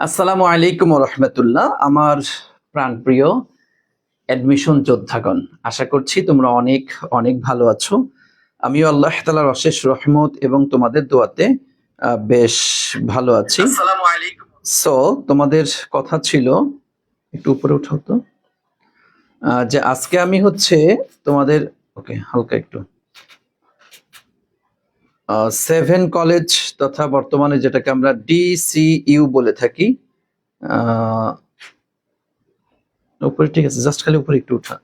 আসসালামু আলাইকুম রহমতুল্লাহ। আমার প্রাণপ্রিয় অ্যাডমিশন যোদ্ধাগণ, আশা করছি তোমরা অনেক অনেক ভালো আছো। আমিও আল্লাহ তাআলার অশেষ রহমত এবং তোমাদের দোয়াতে বেশ ভালো আছি। আসসালামু আলাইকুম। সো তোমাদের কথা ছিল, একটু উপরে উঠাও তো, যে আজকে আমি হচ্ছে তোমাদের ওকে হালকা একটু 7 কলেজ তথা বর্তমানে যেটাকে আমরা DCU বলে থাকি, উপরে ঠিক আছে, জাস্ট খালি উপরে একটু উঠা,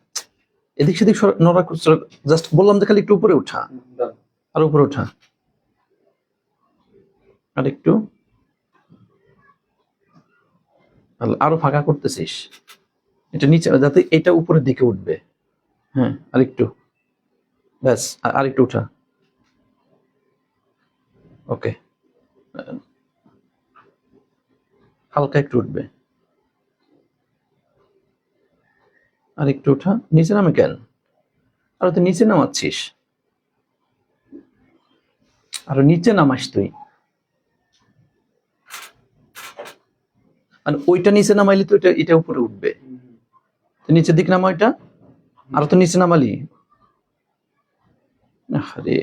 এদিক সেদিক নড়া, জাস্ট বললাম যে খালি একটু উপরে উঠা, আর উপরে উঠা, আর একটু, আরো ফাঁকা করতেছিস, এটা নিচে যাতে এটা উপরের দিকে উঠবে। হ্যাঁ, আর একটু, ব্যাস, আর একটু উঠা। ওকে, হালকা একটু উঠবে, আর একটু উঠা। নিচে নামে কেন? আর তুই নিচে নামাচ্ছিস, আর নিচে নামাস তুই, আর ওইটা নিচে নামাইলে তো এটা উপরে উঠবে। নিচের দিক নামা ওইটা, আর তো নিচে নামালি। আরে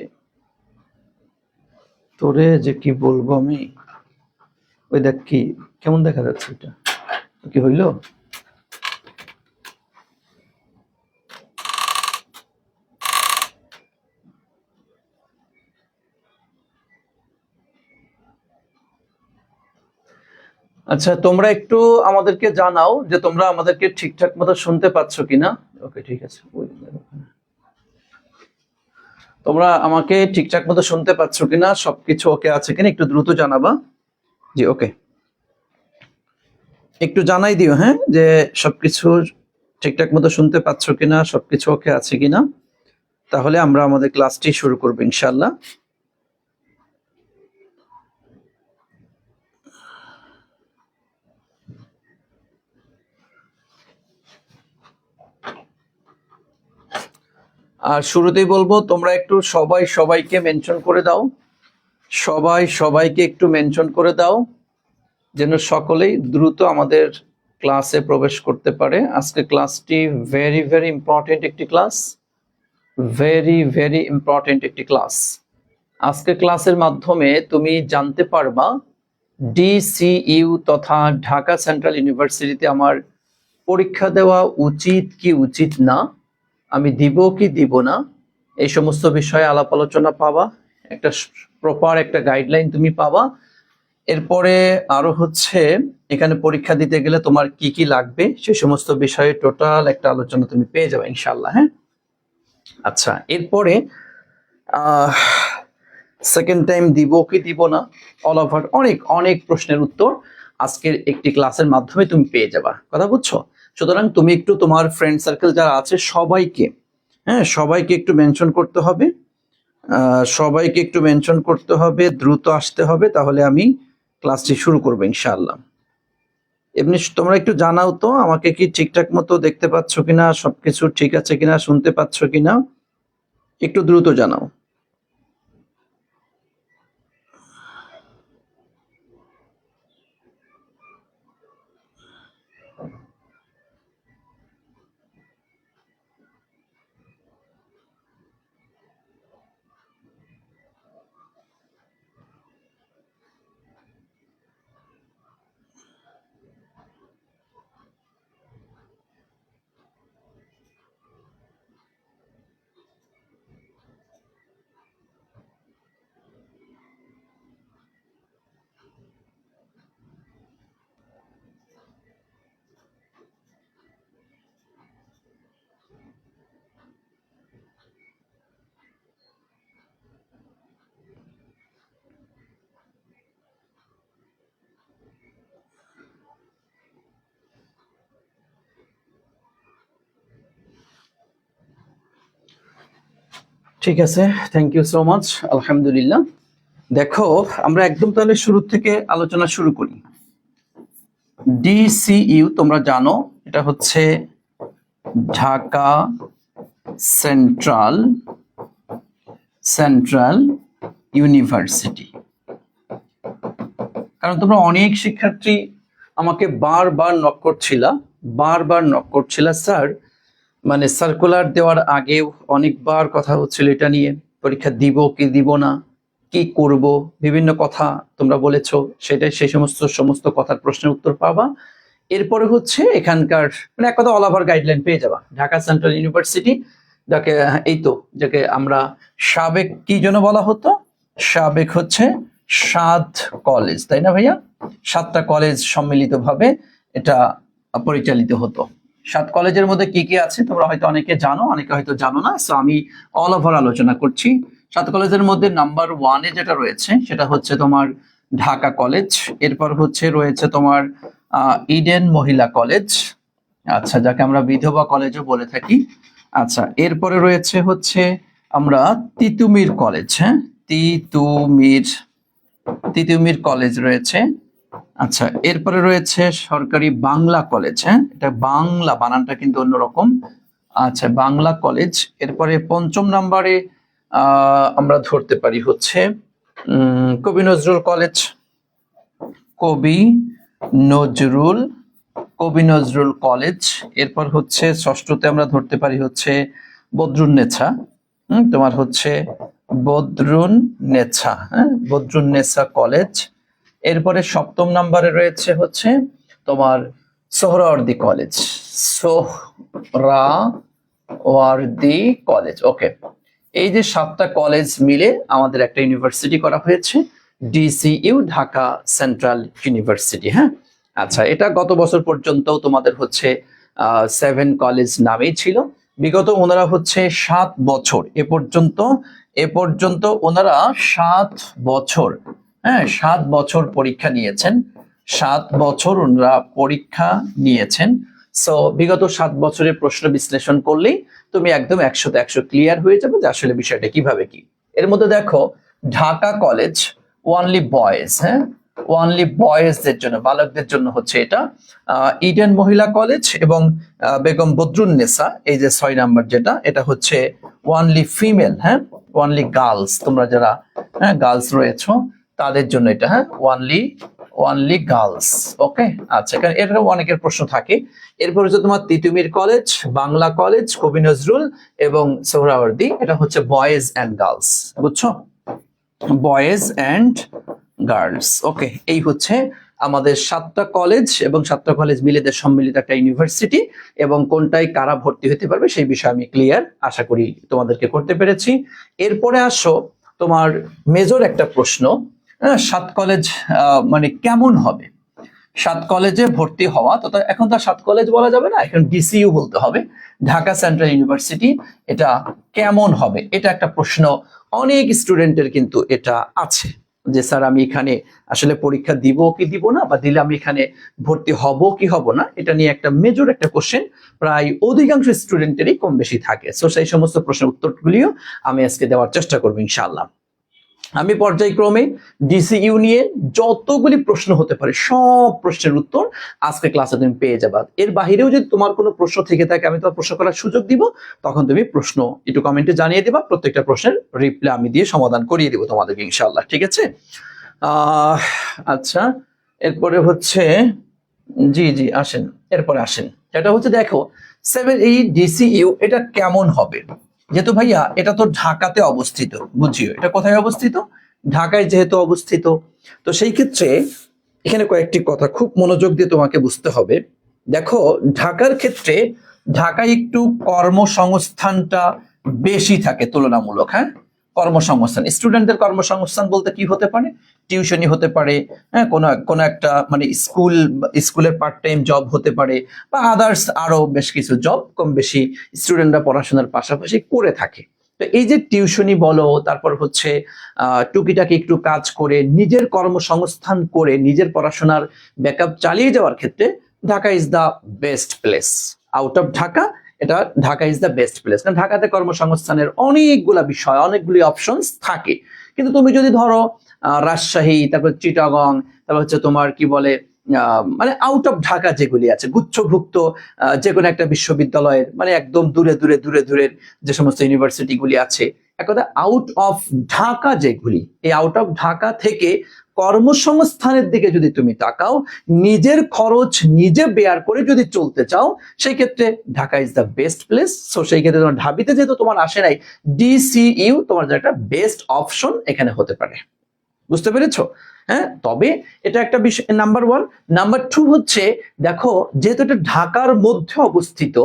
তোরে যে কি বলবো আমি, ওই দেখ কি কেমন দেখা যাচ্ছে, এটা কি হইলো? আচ্ছা, তোমরা একটু আমাদেরকে জানাও যে তোমরা আমাদেরকে ঠিকঠাক মতো শুনতে পাচ্ছ কিনা। ওকে, ঠিক আছে, তোমরা আমাকে ঠিকঠাক মতো শুনতে পাচ্ছ কিনা, সবকিছু ওকে আছে কিনা একটু দ্রুত জানাবা। জি, ওকে, একটু জানাই দিও, হ্যাঁ, যে সবকিছু ঠিকঠাক মতো শুনতে পাচ্ছ কিনা, সবকিছু ওকে আছে কিনা, তাহলে আমরা আমাদের ক্লাসটি শুরু করবো ইনশাআল্লাহ। আর শুরুতেই বলবো, তোমরা একটু সবাই সবাইকে মেনশন করে দাও, সবাই সবাইকে একটু মেনশন করে দাও, যেন সকলেই দ্রুত আমাদের ক্লাসে প্রবেশ করতে পারে। আজকে ক্লাসটি ভেরি ভেরি ইম্পর্টেন্ট একটি ক্লাস, ভেরি ভেরি ইম্পর্টেন্ট একটি ক্লাস। আজকে ক্লাসের মাধ্যমে তুমি জানতে পারবা DCU তথা ঢাকা সেন্ট্রাল ইউনিভার্সিটিতে আমার পরীক্ষা দেওয়া উচিত কি উচিত না, আমি দিব কি দিব না, এই সমস্ত বিষয়ে আলাপ আলোচনা পাবা, একটা প্রপার একটা গাইডলাইন তুমি পাবা। এরপরে আরো হচ্ছে, এখানে পরীক্ষা দিতে গেলে তোমার কি কি লাগবে সেই সমস্ত বিষয়ে টোটাল একটা আলোচনা তুমি পেয়ে যাবে ইনশাআল্লাহ। হ্যাঁ, আচ্ছা, এরপরে সেকেন্ড টাইম দিব কি দিব না, অল ওভার অনেক অনেক প্রশ্নের উত্তর আজকের একটি ক্লাসের মাধ্যমে তুমি পেয়ে যাবা, কথা বুঝছো? সুতরাং তুমি একটু তোমার ফ্রেন্ড সার্কেল যারা আছে সবাইকে, হ্যাঁ, সবাইকে একটু মেনশন করতে হবে, সবাইকে একটু মেনশন করতে হবে, দ্রুত আসতে হবে, তাহলে আমি ক্লাসটি শুরু করবো ইনশাআল্লাহ। এমনি তোমরা একটু জানাও তো আমাকে, কি ঠিকঠাক মতো দেখতে পাচ্ছ কিনা, সবকিছু ঠিক আছে কিনা, শুনতে পাচ্ছ কিনা, একটু দ্রুত জানাও। ঠিক আছে, থ্যাংক ইউ সো মাচ, আলহামদুলিল্লাহ। দেখো, আমরা একদম তাহলে শুরু থেকে আলোচনা শুরু করি। DCU তোমরা জানো, এটা হচ্ছে ঢাকা সেন্ট্রাল ইউনিভার্সিটি। কারণ তোমরা অনেক শিক্ষার্থী আমাকে বারবার নক করছিলা স্যার, মানে সার্কুলার দেওয়ার আগেও অনেকবার কথা হচ্ছিল এটা নিয়ে, পরীক্ষা দিব কি দিব না, কি করব, বিভিন্ন কথা তোমরা বলেছো, সেটাই সেই সমস্ত কথার প্রশ্নের উত্তর পাবা। এরপরে হচ্ছে এখানকার মানে এক কথা অল ওভার গাইডলাইন পেয়ে যাবা। ঢাকা সেন্ট্রাল ইউনিভার্সিটি, যাকে এই তো যাকে আমরা সাবেক কি জন্য বলা হতো, সাবেক হচ্ছে 7 কলেজ, তাই না ভাইয়া? 7টা কলেজ সম্মিলিতভাবে এটা পরিচালিত হতো। 7 কলেজের মধ্যে কি কি আছে তোমরা হয়তো অনেকে জানো, অনেকে হয়তো জানো না, সো আমি অল ওভার আলোচনা করছি। 7 কলেজের মধ্যে নাম্বার 1-এ যেটা রয়েছে সেটা হচ্ছে তোমার ঢাকা কলেজ। এরপর হচ্ছে রয়েছে তোমার ইডেন মহিলা কলেজ, আচ্ছা, যাকে আমরা বিধবা কলেজও বলে থাকি। আচ্ছা, এরপরে রয়েছে হচ্ছে আমরা তিতুমির কলেজ, হ্যাঁ, তিতুমির কলেজ রয়েছে। আচ্ছা, এরপরে রয়েছে সরকারি বাংলা কলেজ, হ্যাঁ, এটা বাংলা বানানটা কিন্তু অন্যরকম। আচ্ছা, বাংলা কলেজ। এরপরে 5ম নাম্বারে আমরা ধরতে পারি হচ্ছে কবি নজরুল কলেজ, কবি নজরুল কলেজ। এরপর হচ্ছে 6ঠতে আমরা ধরতে পারি হচ্ছে বদরুন্নেছা, তোমার হচ্ছে বদরুন্নেছা, হ্যাঁ, বদরুন্নেছা কলেজ। এরপরে 7ম নাম্বারে রয়েছে হচ্ছে তোমার সোহরাওয়ার্দী কলেজ, সোহরাওয়ার্দী কলেজ। ওকে, এই যে 7টা কলেজ মিলে আমাদের একটা ইউনিভার্সিটি করা হয়েছে, ডিসিইউ, ঢাকা সেন্ট্রাল ইউনিভার্সিটি। হ্যাঁ, আচ্ছা, এটা গত বছর পর্যন্ত তোমাদের হচ্ছে 7 কলেজ নামেই ছিল। বিগত ওনারা হচ্ছে 7 বছর এ পর্যন্ত ওনারা 7 বছর, হ্যাঁ, 7 বছর পরীক্ষা নিয়েছেন, 7 বছর ওনারা পরীক্ষা নিয়েছেন। সো বিগত 7 বছরের প্রশ্ন বিশ্লেষণ করলেই তুমি একদম 100তে 100 ক্লিয়ার হয়ে যাবে যে আসলে বিষয়টা কিভাবে কি। এর মধ্যে দেখো ঢাকা কলেজ ওনলি বয়েজ, হ্যাঁ, ওনলি বয়েজদের জন্য, বালকদের জন্য হচ্ছে এটা। ইডেন মহিলা কলেজ এবং বেগম বদরুন্নেসা, এই যে 6 নাম্বার যেটা, এটা হচ্ছে ওনলি ফিমেল, হ্যাঁ, ওনলি গার্লস, তোমরা যারা হ্যাঁ গার্লস রয়েছো তাদের জন্য এটা, হ্যাঁ, ওনলি গার্লস। ওকে, আচ্ছা, কারণ এর অনেকের প্রশ্ন থাকে। এরপর হচ্ছে তোমার তিতুমির কলেজ, বাংলা কলেজ, কবি নজরুল এবং সোহরাওয়ার্দী, এটা হচ্ছে বয়েজ অ্যান্ড গার্লস, বুঝছো, বয়েজ অ্যান্ড গার্লস। ওকে, এই হচ্ছে আমাদের 7টা কলেজ এবং 7টা কলেজ মিলে সম্মিলিত একটা ইউনিভার্সিটি, এবং কোনটায় কারা ভর্তি হতে পারবে সেই বিষয়ে আমি ক্লিয়ার আশা করি তোমাদেরকে করতে পেরেছি। এরপরে আসো তোমার মেজর একটা প্রশ্ন, 7 কলেজ মানে কেমন হবে, 7 কলেজে ভর্তি হওয়া, তো এখন তো 7 কলেজ বলা যাবে না, এখন ডিসিইউ বলতে হবে, ঢাকা সেন্ট্রাল ইউনিভার্সিটি, এটা কেমন হবে, এটা একটা প্রশ্ন অনেক স্টুডেন্টের কিন্তু এটা আছে যে স্যার আমি এখানে আসলে পরীক্ষা দিব কি দিব না, বা দিলে আমি এখানে ভর্তি হব কি হব না, এটা নিয়ে একটা মেজর একটা কোশ্চেন প্রায় অধিকাংশ স্টুডেন্টেরই কম বেশি থাকে। সো সেই সমস্ত প্রশ্নের উত্তরগুলিও আমি আজকে দেওয়ার চেষ্টা করবো ইনশাআল্লাহ। আমি পর্যায়ক্রমে ডিসিইউ নিয়ে যতগুলি প্রশ্ন হতে পারে সব প্রশ্নের উত্তর আজকে ক্লাসে তুমি পেয়ে যাবা। এর বাহিরেও যদি তোমার কোনো প্রশ্ন থেকে থাকে আমি তোমার প্রশ্ন করার সুযোগ দিব, তখন তুমি প্রশ্ন একটু কমেন্টে জানিয়ে দিবা, প্রত্যেকটা প্রশ্নের রিপ্লাই আমি দিয়ে সমাধান করিয়ে দিব তোমাদেরকে ইনশাআল্লাহ, ঠিক আছে? আচ্ছা, এরপরে হচ্ছে জি জি আসেন, এরপরে আসেন, এটা হচ্ছে দেখো 7 ডিসিইউ এটা কেমন হবে, যেহেতু ভাইয়া এটা তো ঢাকাতে অবস্থিত, বুঝিও এটা কোথায় অবস্থিত, ঢাকায় যেহেতু অবস্থিত, তো সেই ক্ষেত্রে এখানে কয়েকটি কথা খুব মনোযোগ দিয়ে তোমাকে বুঝতে হবে। দেখো ঢাকার ক্ষেত্রে ঢাকায় একটু কর্মসংস্থানটা বেশি থাকে তুলনামূলক, হ্যাঁ, কর্মসংস্থান, স্টুডেন্টদের কর্মসংস্থান বলতে কি হতে পারে, টিউশনি হতে পারে, হ্যাঁ, কোনো একটা মানে স্কুলের পার্ট টাইম জব হতে পারে, বা আদার্স আরো বেশ কিছু জব কম বেশি স্টুডেন্টরা পড়াশোনার পাশাপাশি করে থাকে। তো এই যে টিউশনি বলো, তারপর হচ্ছে টুকিটাকি একটু কাজ করে নিজের কর্মসংস্থান করে নিজের পড়াশোনার ব্যাকআপ চালিয়ে যাওয়ার ক্ষেত্রে Dhaka is the best place. Out of Dhaka এটা Dhaka is the best place, কারণ ঢাকাতে কর্মসংস্থানের অনেকগুলা বিষয়, অনেকগুলি অপশনস থাকে। কিন্তু তুমি যদি ধরো রাজশাহী, তারপর চিটাগং, তারপর হচ্ছে তোমার কি বলে মানে আউট অফ ঢাকা যেগুলি আছে, গুচ্ছভুক্ত যে কোনো একটা বিশ্ববিদ্যালয়ের মানে একদম দূরের যে সমস্ত ইউনিভার্সিটি গুলি আছে, এক কথা আউট অফ ঢাকা যেগুলি, এই আউট অফ ঢাকা থেকে কর্মসংস্থানের দিকে যদি তুমি তাকাও, নিজের খরচ নিজে বেয়ার করে যদি চলতে চাও, সেই ক্ষেত্রে Dhaka is the best place. So সেই ক্ষেত্রে তোমার ঢাবিতে যেহেতু তোমার আসে নাই, ডিসিইউ তোমার জন্য একটা বেস্ট অপশন এখানে হতে পারে। বুঝতে পেরেছো? হ্যাঁ, তবে এটা একটা বিষয় নাম্বার 1। নাম্বার 2 হচ্ছে, দেখো যেহেতু এটা ঢাকার মধ্যে অবস্থিত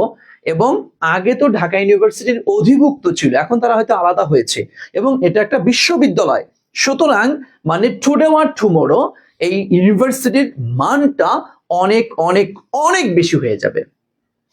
এবং আগে তো ঢাকা ইউনিভার্সিটির অধিভুক্ত ছিল, এখন তারা হয়তো আলাদা হয়েছে, এবং এটা একটা বিশ্ববিদ্যালয়, সুতরাং মানে টুডে আর টুমোরো এই ইউনিভার্সিটির মানটা অনেক অনেক অনেক বেশি হয়ে যাবে।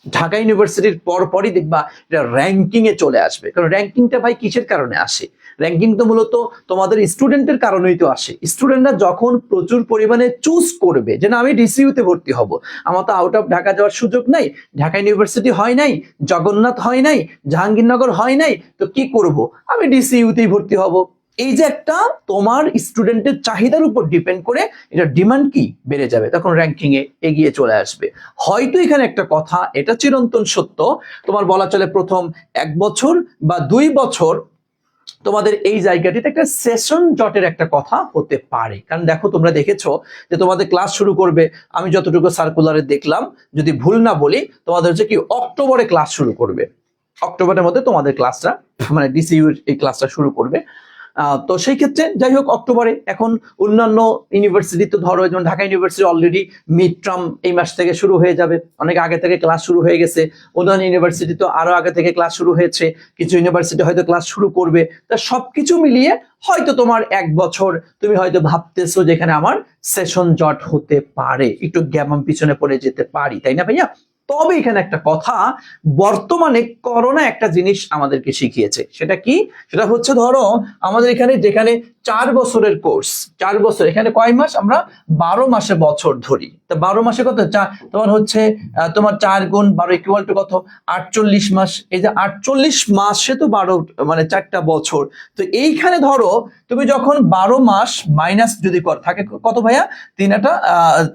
ঢাকা ইউনিভার্সিটির পরপরই দেখবা এটা র্যাঙ্কিং এ চলে আসবে। কারণ র্যাঙ্কিংটা ভাই কিসের কারণে আসে? র্যাঙ্কিং তো মূলত তোমাদের স্টুডেন্টের কারণেই তো আসে। স্টুডেন্টরা যখন প্রচুর পরিমাণে চুজ করবে যে না আমি ডিসিইউতে ভর্তি হব, আমার তো আউট অফ ঢাকা যাওয়ার সুযোগ নাই, ঢাকা ইউনিভার্সিটি হয় নাই, জগন্নাথ হয় নাই, জাহাঙ্গীরনগর হয় নাই, তো কি করব, আমি ডিসিইউতেই ভর্তি হব। এই যে একটা তোমার স্টুডেন্টের চাহিদার উপর ডিপেন্ড করে এটা ডিমান্ড কি বেড়ে যাবে, তখন র্যাঙ্কিং এ এগিয়ে চলে আসবে। হয়তো এখানে একটা কথা, এটা চিরন্তন সত্য, তোমার বলা চলে প্রথম 1 বছর বা 2 বছর তোমাদের এই জায়গাটিতে একটা সেশন জটের একটা কথা হতে পারে। কারণ দেখো তোমরা দেখেছো যে তোমাদের ক্লাস শুরু করবে, আমি যতটুকু সার্কুলারে দেখলাম, যদি ভুল না বলি, তোমাদের হচ্ছে কি অক্টোবরে ক্লাস শুরু করবে। অক্টোবরের মধ্যে তোমাদের ক্লাসটা মানে ডিসিইউ এই ক্লাসটা শুরু করবে। তো সেই ক্ষেত্রে যাই হোক অক্টোবরে, এখন অন্যান্য ইউনিভার্সিটি তো ধরো যেমন Dhaka university already mid term এই মাস থেকে শুরু হয়ে যাবে, অনেক আগে থেকে ক্লাস শুরু হয়ে গেছে। অন্যান্য ইউনিভার্সিটি তো আরো আগে থেকে ক্লাস শুরু হয়েছে, কিছু ইউনিভার্সিটি হয়তো ক্লাস শুরু করবে। তা সবকিছু মিলিয়ে হয়তো তোমার 1 বছর তুমি হয়তো ভাবতেছো যেখানে আমার সেশন জট হতে পারে, একটু গ্যাপ আমি পিছনে পড়ে যেতে পারি, তাই না ভাইয়া? তবে এখানে একটা কথা, বর্তমানে করোনা একটা জিনিস আমাদেরকে শিখিয়েছে। সেটা কি? সেটা হচ্ছে ধরো আমাদের এখানে যেখানে 4 বছরের কোর্স, 4 বছর, এখানে কয় মাস? আমরা 12 মাসে বছর ধরি। তো 12 মাসে কত? তোমার হচ্ছে তোমার 4 গুণ 12 ইকুয়াল টু কত? 48 মাস। এই যে 48 মাসে তো 12 মানে 4টা বছর। তো এইখানে ধরো তুমি যখন 12 মাস মাইনাস যদি থাকে কত ভাইয়া?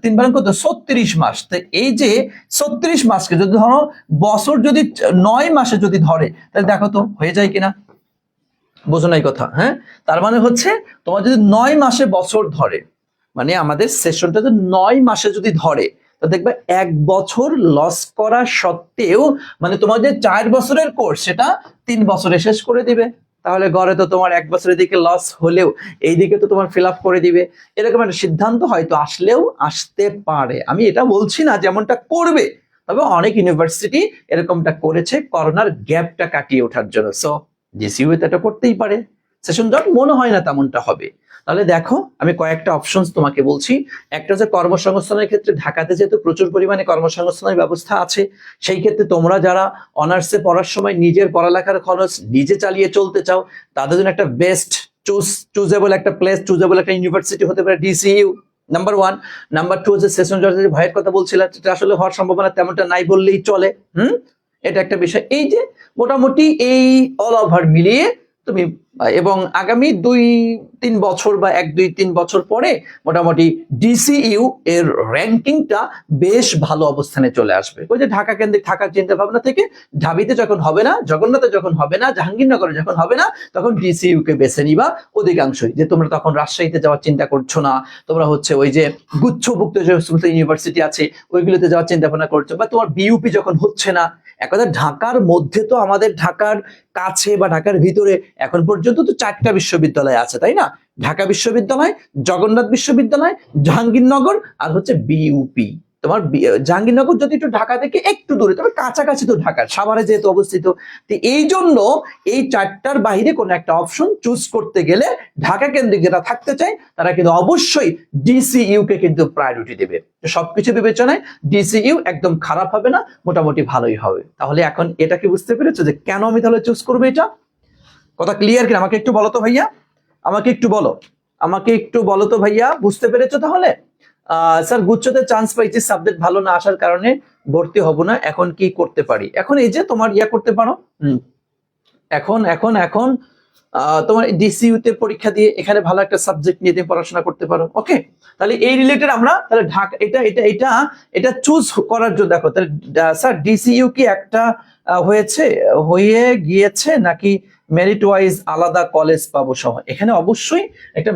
3 বার কত? 36 মাস। তো এই যে 36 মাসকে যদি ধরো বছর যদি 9 মাসে যদি ধরে, তাহলে দেখো তো হয়ে যায় কিনা, বোঝো নাই কথা? হ্যাঁ, তার মানে হচ্ছে তোমার যদি 9 মাসে বছর ধরে, মানে আমাদের সেশনটা যদি 9 মাসে যদি ধরে, তো দেখবে 1 বছর লস করা সত্ত্বেও মানে তোমার যে 4 বছরের কোর্স সেটা 3 বছরে শেষ করে দিবে। তাহলে গড়ে তো তোমার 1 বছরের দিকে লস হলেও এই দিকে তো তোমার ফিল আপ করে দিবে। এরকম একটা সিদ্ধান্ত হয়তো আসলেও আসতে পারে। আমি এটা বলছি না যেমনটা করবে, তবে অনেক ইউনিভার্সিটি এরকমটা করেছে করোনার গ্যাপটা কাটিয়ে ওঠার জন্য। সো জিসিইউ এটা করতেই পারে। সেশন জট মনে হয় না তেমনটা হবে। তাহলে দেখো আমি কয়েকটা অপশনস তোমাকে বলছি। একটা হচ্ছে কর্মসংস্থানের ক্ষেত্রে, ঢাকাতে যেহেতু প্রচুর পরিমাণে কর্মসংস্থানের ব্যবস্থা আছে, সেই ক্ষেত্রে তোমরা যারা অনার্সে পড়ার সময় নিজের পড়ালেখার খরচ নিজে চালিয়ে চলতে চাও, তাদের জন্য একটা বেস্ট চুজেবল একটা প্লেস, চুজেবল একটা ইউনিভার্সিটি হতে পারে ডিসিইউ, নাম্বার 1। নাম্বার 2 হচ্ছে সেশন জটের যে ভয়ের কথা বলছিলাম, সেটা আসলে হওয়ার সম্ভাবনা তেমনটা নাই বললেই চলে। এটা একটা বিষয়। এই যে মোটামুটি এই অল ওভার মিলিয়ে তুমি এবং আগামী 2-3 বছর বা 1-2-3 বছর পরে মোটামুটি ডিসিইউ এর র্যাঙ্কিংটা বেশ ভালো অবস্থানে চলে আসবে। ওই যে ঢাকা কেন্দ্রিক থাকার চিন্তা ভাবনা থেকে ঢাবিতে যখন হবে না, জগন্নাথে যখন হবে না, জাহাঙ্গীরনগরে যখন হবে না, তখন ডিসিইউ কে বেছে নিবা অধিকাংশই। যে তোমরা তখন রাজশাহীতে যাওয়ার চিন্তা করছো না, তোমরা হচ্ছে ওই যে গুচ্ছভুক্ত যে সমস্ত ইউনিভার্সিটি আছে ওইগুলোতে যাওয়ার চিন্তা ভাবনা করছো, বা তোমার বিইউপি যখন হচ্ছে না। এক কথা ঢাকার মধ্যে তো আমাদের ঢাকার কাছে বা ঢাকার ভিতরে এখন পর্যন্ত তো 4টা বিশ্ববিদ্যালয় আছে, তাই না? ঢাকা বিশ্ববিদ্যালয়, জগন্নাথ বিশ্ববিদ্যালয়, জাহাঙ্গীরনগর আর হচ্ছে বিইউপি। তোমার জাহাঙ্গীরনগর যদি একটু ঢাকা থেকে একটু দূরে, তবে কাছাকাছি তো ঢাকার, সাভারে যেহেতু অবস্থিত। তো এই জন্য এই 4টার বাইরে কোনো একটা অপশন চুজ করতে গেলে ঢাকা কেন্দ্রিক যারা থাকতে চায় তারা কিন্তু অবশ্যই ডিসিইউ কে কিন্তু প্রায়োরিটি দেবে। সবকিছু বিবেচনায় ডিসিইউ একদম খারাপ হবে না, মোটামুটি ভালোই হবে। তাহলে এখন এটা কি বুঝতে পেরেছো যে কেন আমি তাহলে চুজ করবো এটা? কথা ক্লিয়ার কি? আমাকে একটু বলো তো ভাইয়া, আমাকে একটু বলো তো ভাইয়া, বুঝতে পেরেছো তাহলে? স্যার গুচ্ছতে চান্স পাইছি, সাবজেক্ট ভালো না আসার কারণে ভর্তি হব না, এখন কি করতে পারি? এখন এই যে তোমার করতে পারো, এখন এখন এখন তোমার ডিসিইউ তে পরীক্ষা দিয়ে এখানে ভালো একটা সাবজেক্ট নিয়ে তুমি পড়াশোনা করতে পারো। ওকে, তাহলে এই রিলেটেড আমরা তাহলে ঢাকা এটা চুজ করার জন্য দেখো তাহলে স্যার ডিসিইউ কি একটা হয়ে গিয়েছে নাকি মেরিট ওয়াইজ আলাদা কলেজ পাবো সহ, এখানে অবশ্যই একটা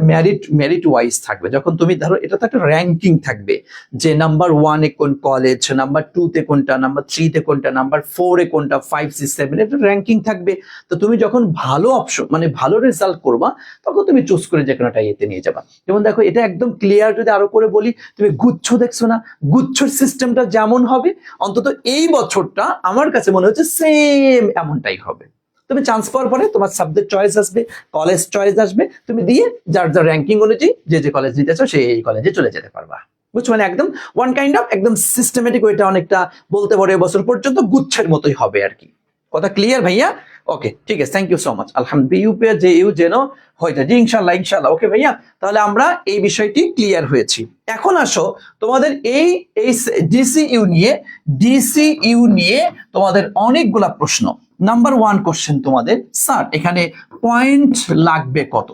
মেরিট ওয়াইজ থাকবে। যখন তুমি ধরো এটা তো একটা র্যাঙ্কিং থাকবে যে নাম্বার 1-এ কোন কলেজ, নাম্বার 2-তে কোনটা, নাম্বার 3-তে কোনটা, নাম্বার 4-এ কোনটা, 5, 6, 7 এটা র্যাঙ্কিং থাকবে। তো তুমি যখন ভালো অপশন মানে ভালো রেজাল্ট করবা তখন তুমি চুজ করে যে কোনোটা এতে নিয়ে যাবা। যেমন দেখো এটা একদম ক্লিয়ার, যদি আরো করে বলি, তুমি গুচ্ছ দেখছো না, গুচ্ছর সিস্টেমটা যেমন হবে অন্তত এই বছরটা আমার কাছে মনে হচ্ছে সেম এমনটাই হবে। তুমি চান্স পাওয়ার পরে তোমার সাবজেক্ট চয়েস আসবে, কলেজ চয়েস আসবে, তুমি দিয়ে যার যার র্যাঙ্কিং অনুযায়ী যে কলেজ নিতে চাও সেই কলেজে চলে যেতে পারবা। বুঝছো, মানে একদম ওয়ান কাইন্ড অফ একদম সিস্টেমেটিক ওইটা, অনেকটা বলতে পারো এবছর পর্যন্ত গুচ্ছের মতোই হবে আর কি। কথা ক্লিয়ার ভাইয়া? ওকে ঠিক আছে, থ্যাংক ইউ সো মাচ। আলহামদুলিল্লাহ যে ইউ যেন হয়তো জি ইনশাল্লাহ ইনশাল্লাহ। ওকে ভাইয়া, তাহলে আমরা এই বিষয়টি ক্লিয়ার হয়েছি। এখন আসো তোমাদের এই ডিসিইউ নিয়ে তোমাদের অনেকগুলা প্রশ্ন। নাম্বার 1 কোশ্চেন তোমাদের, স্যার এখানে পয়েন্ট লাগবে কত?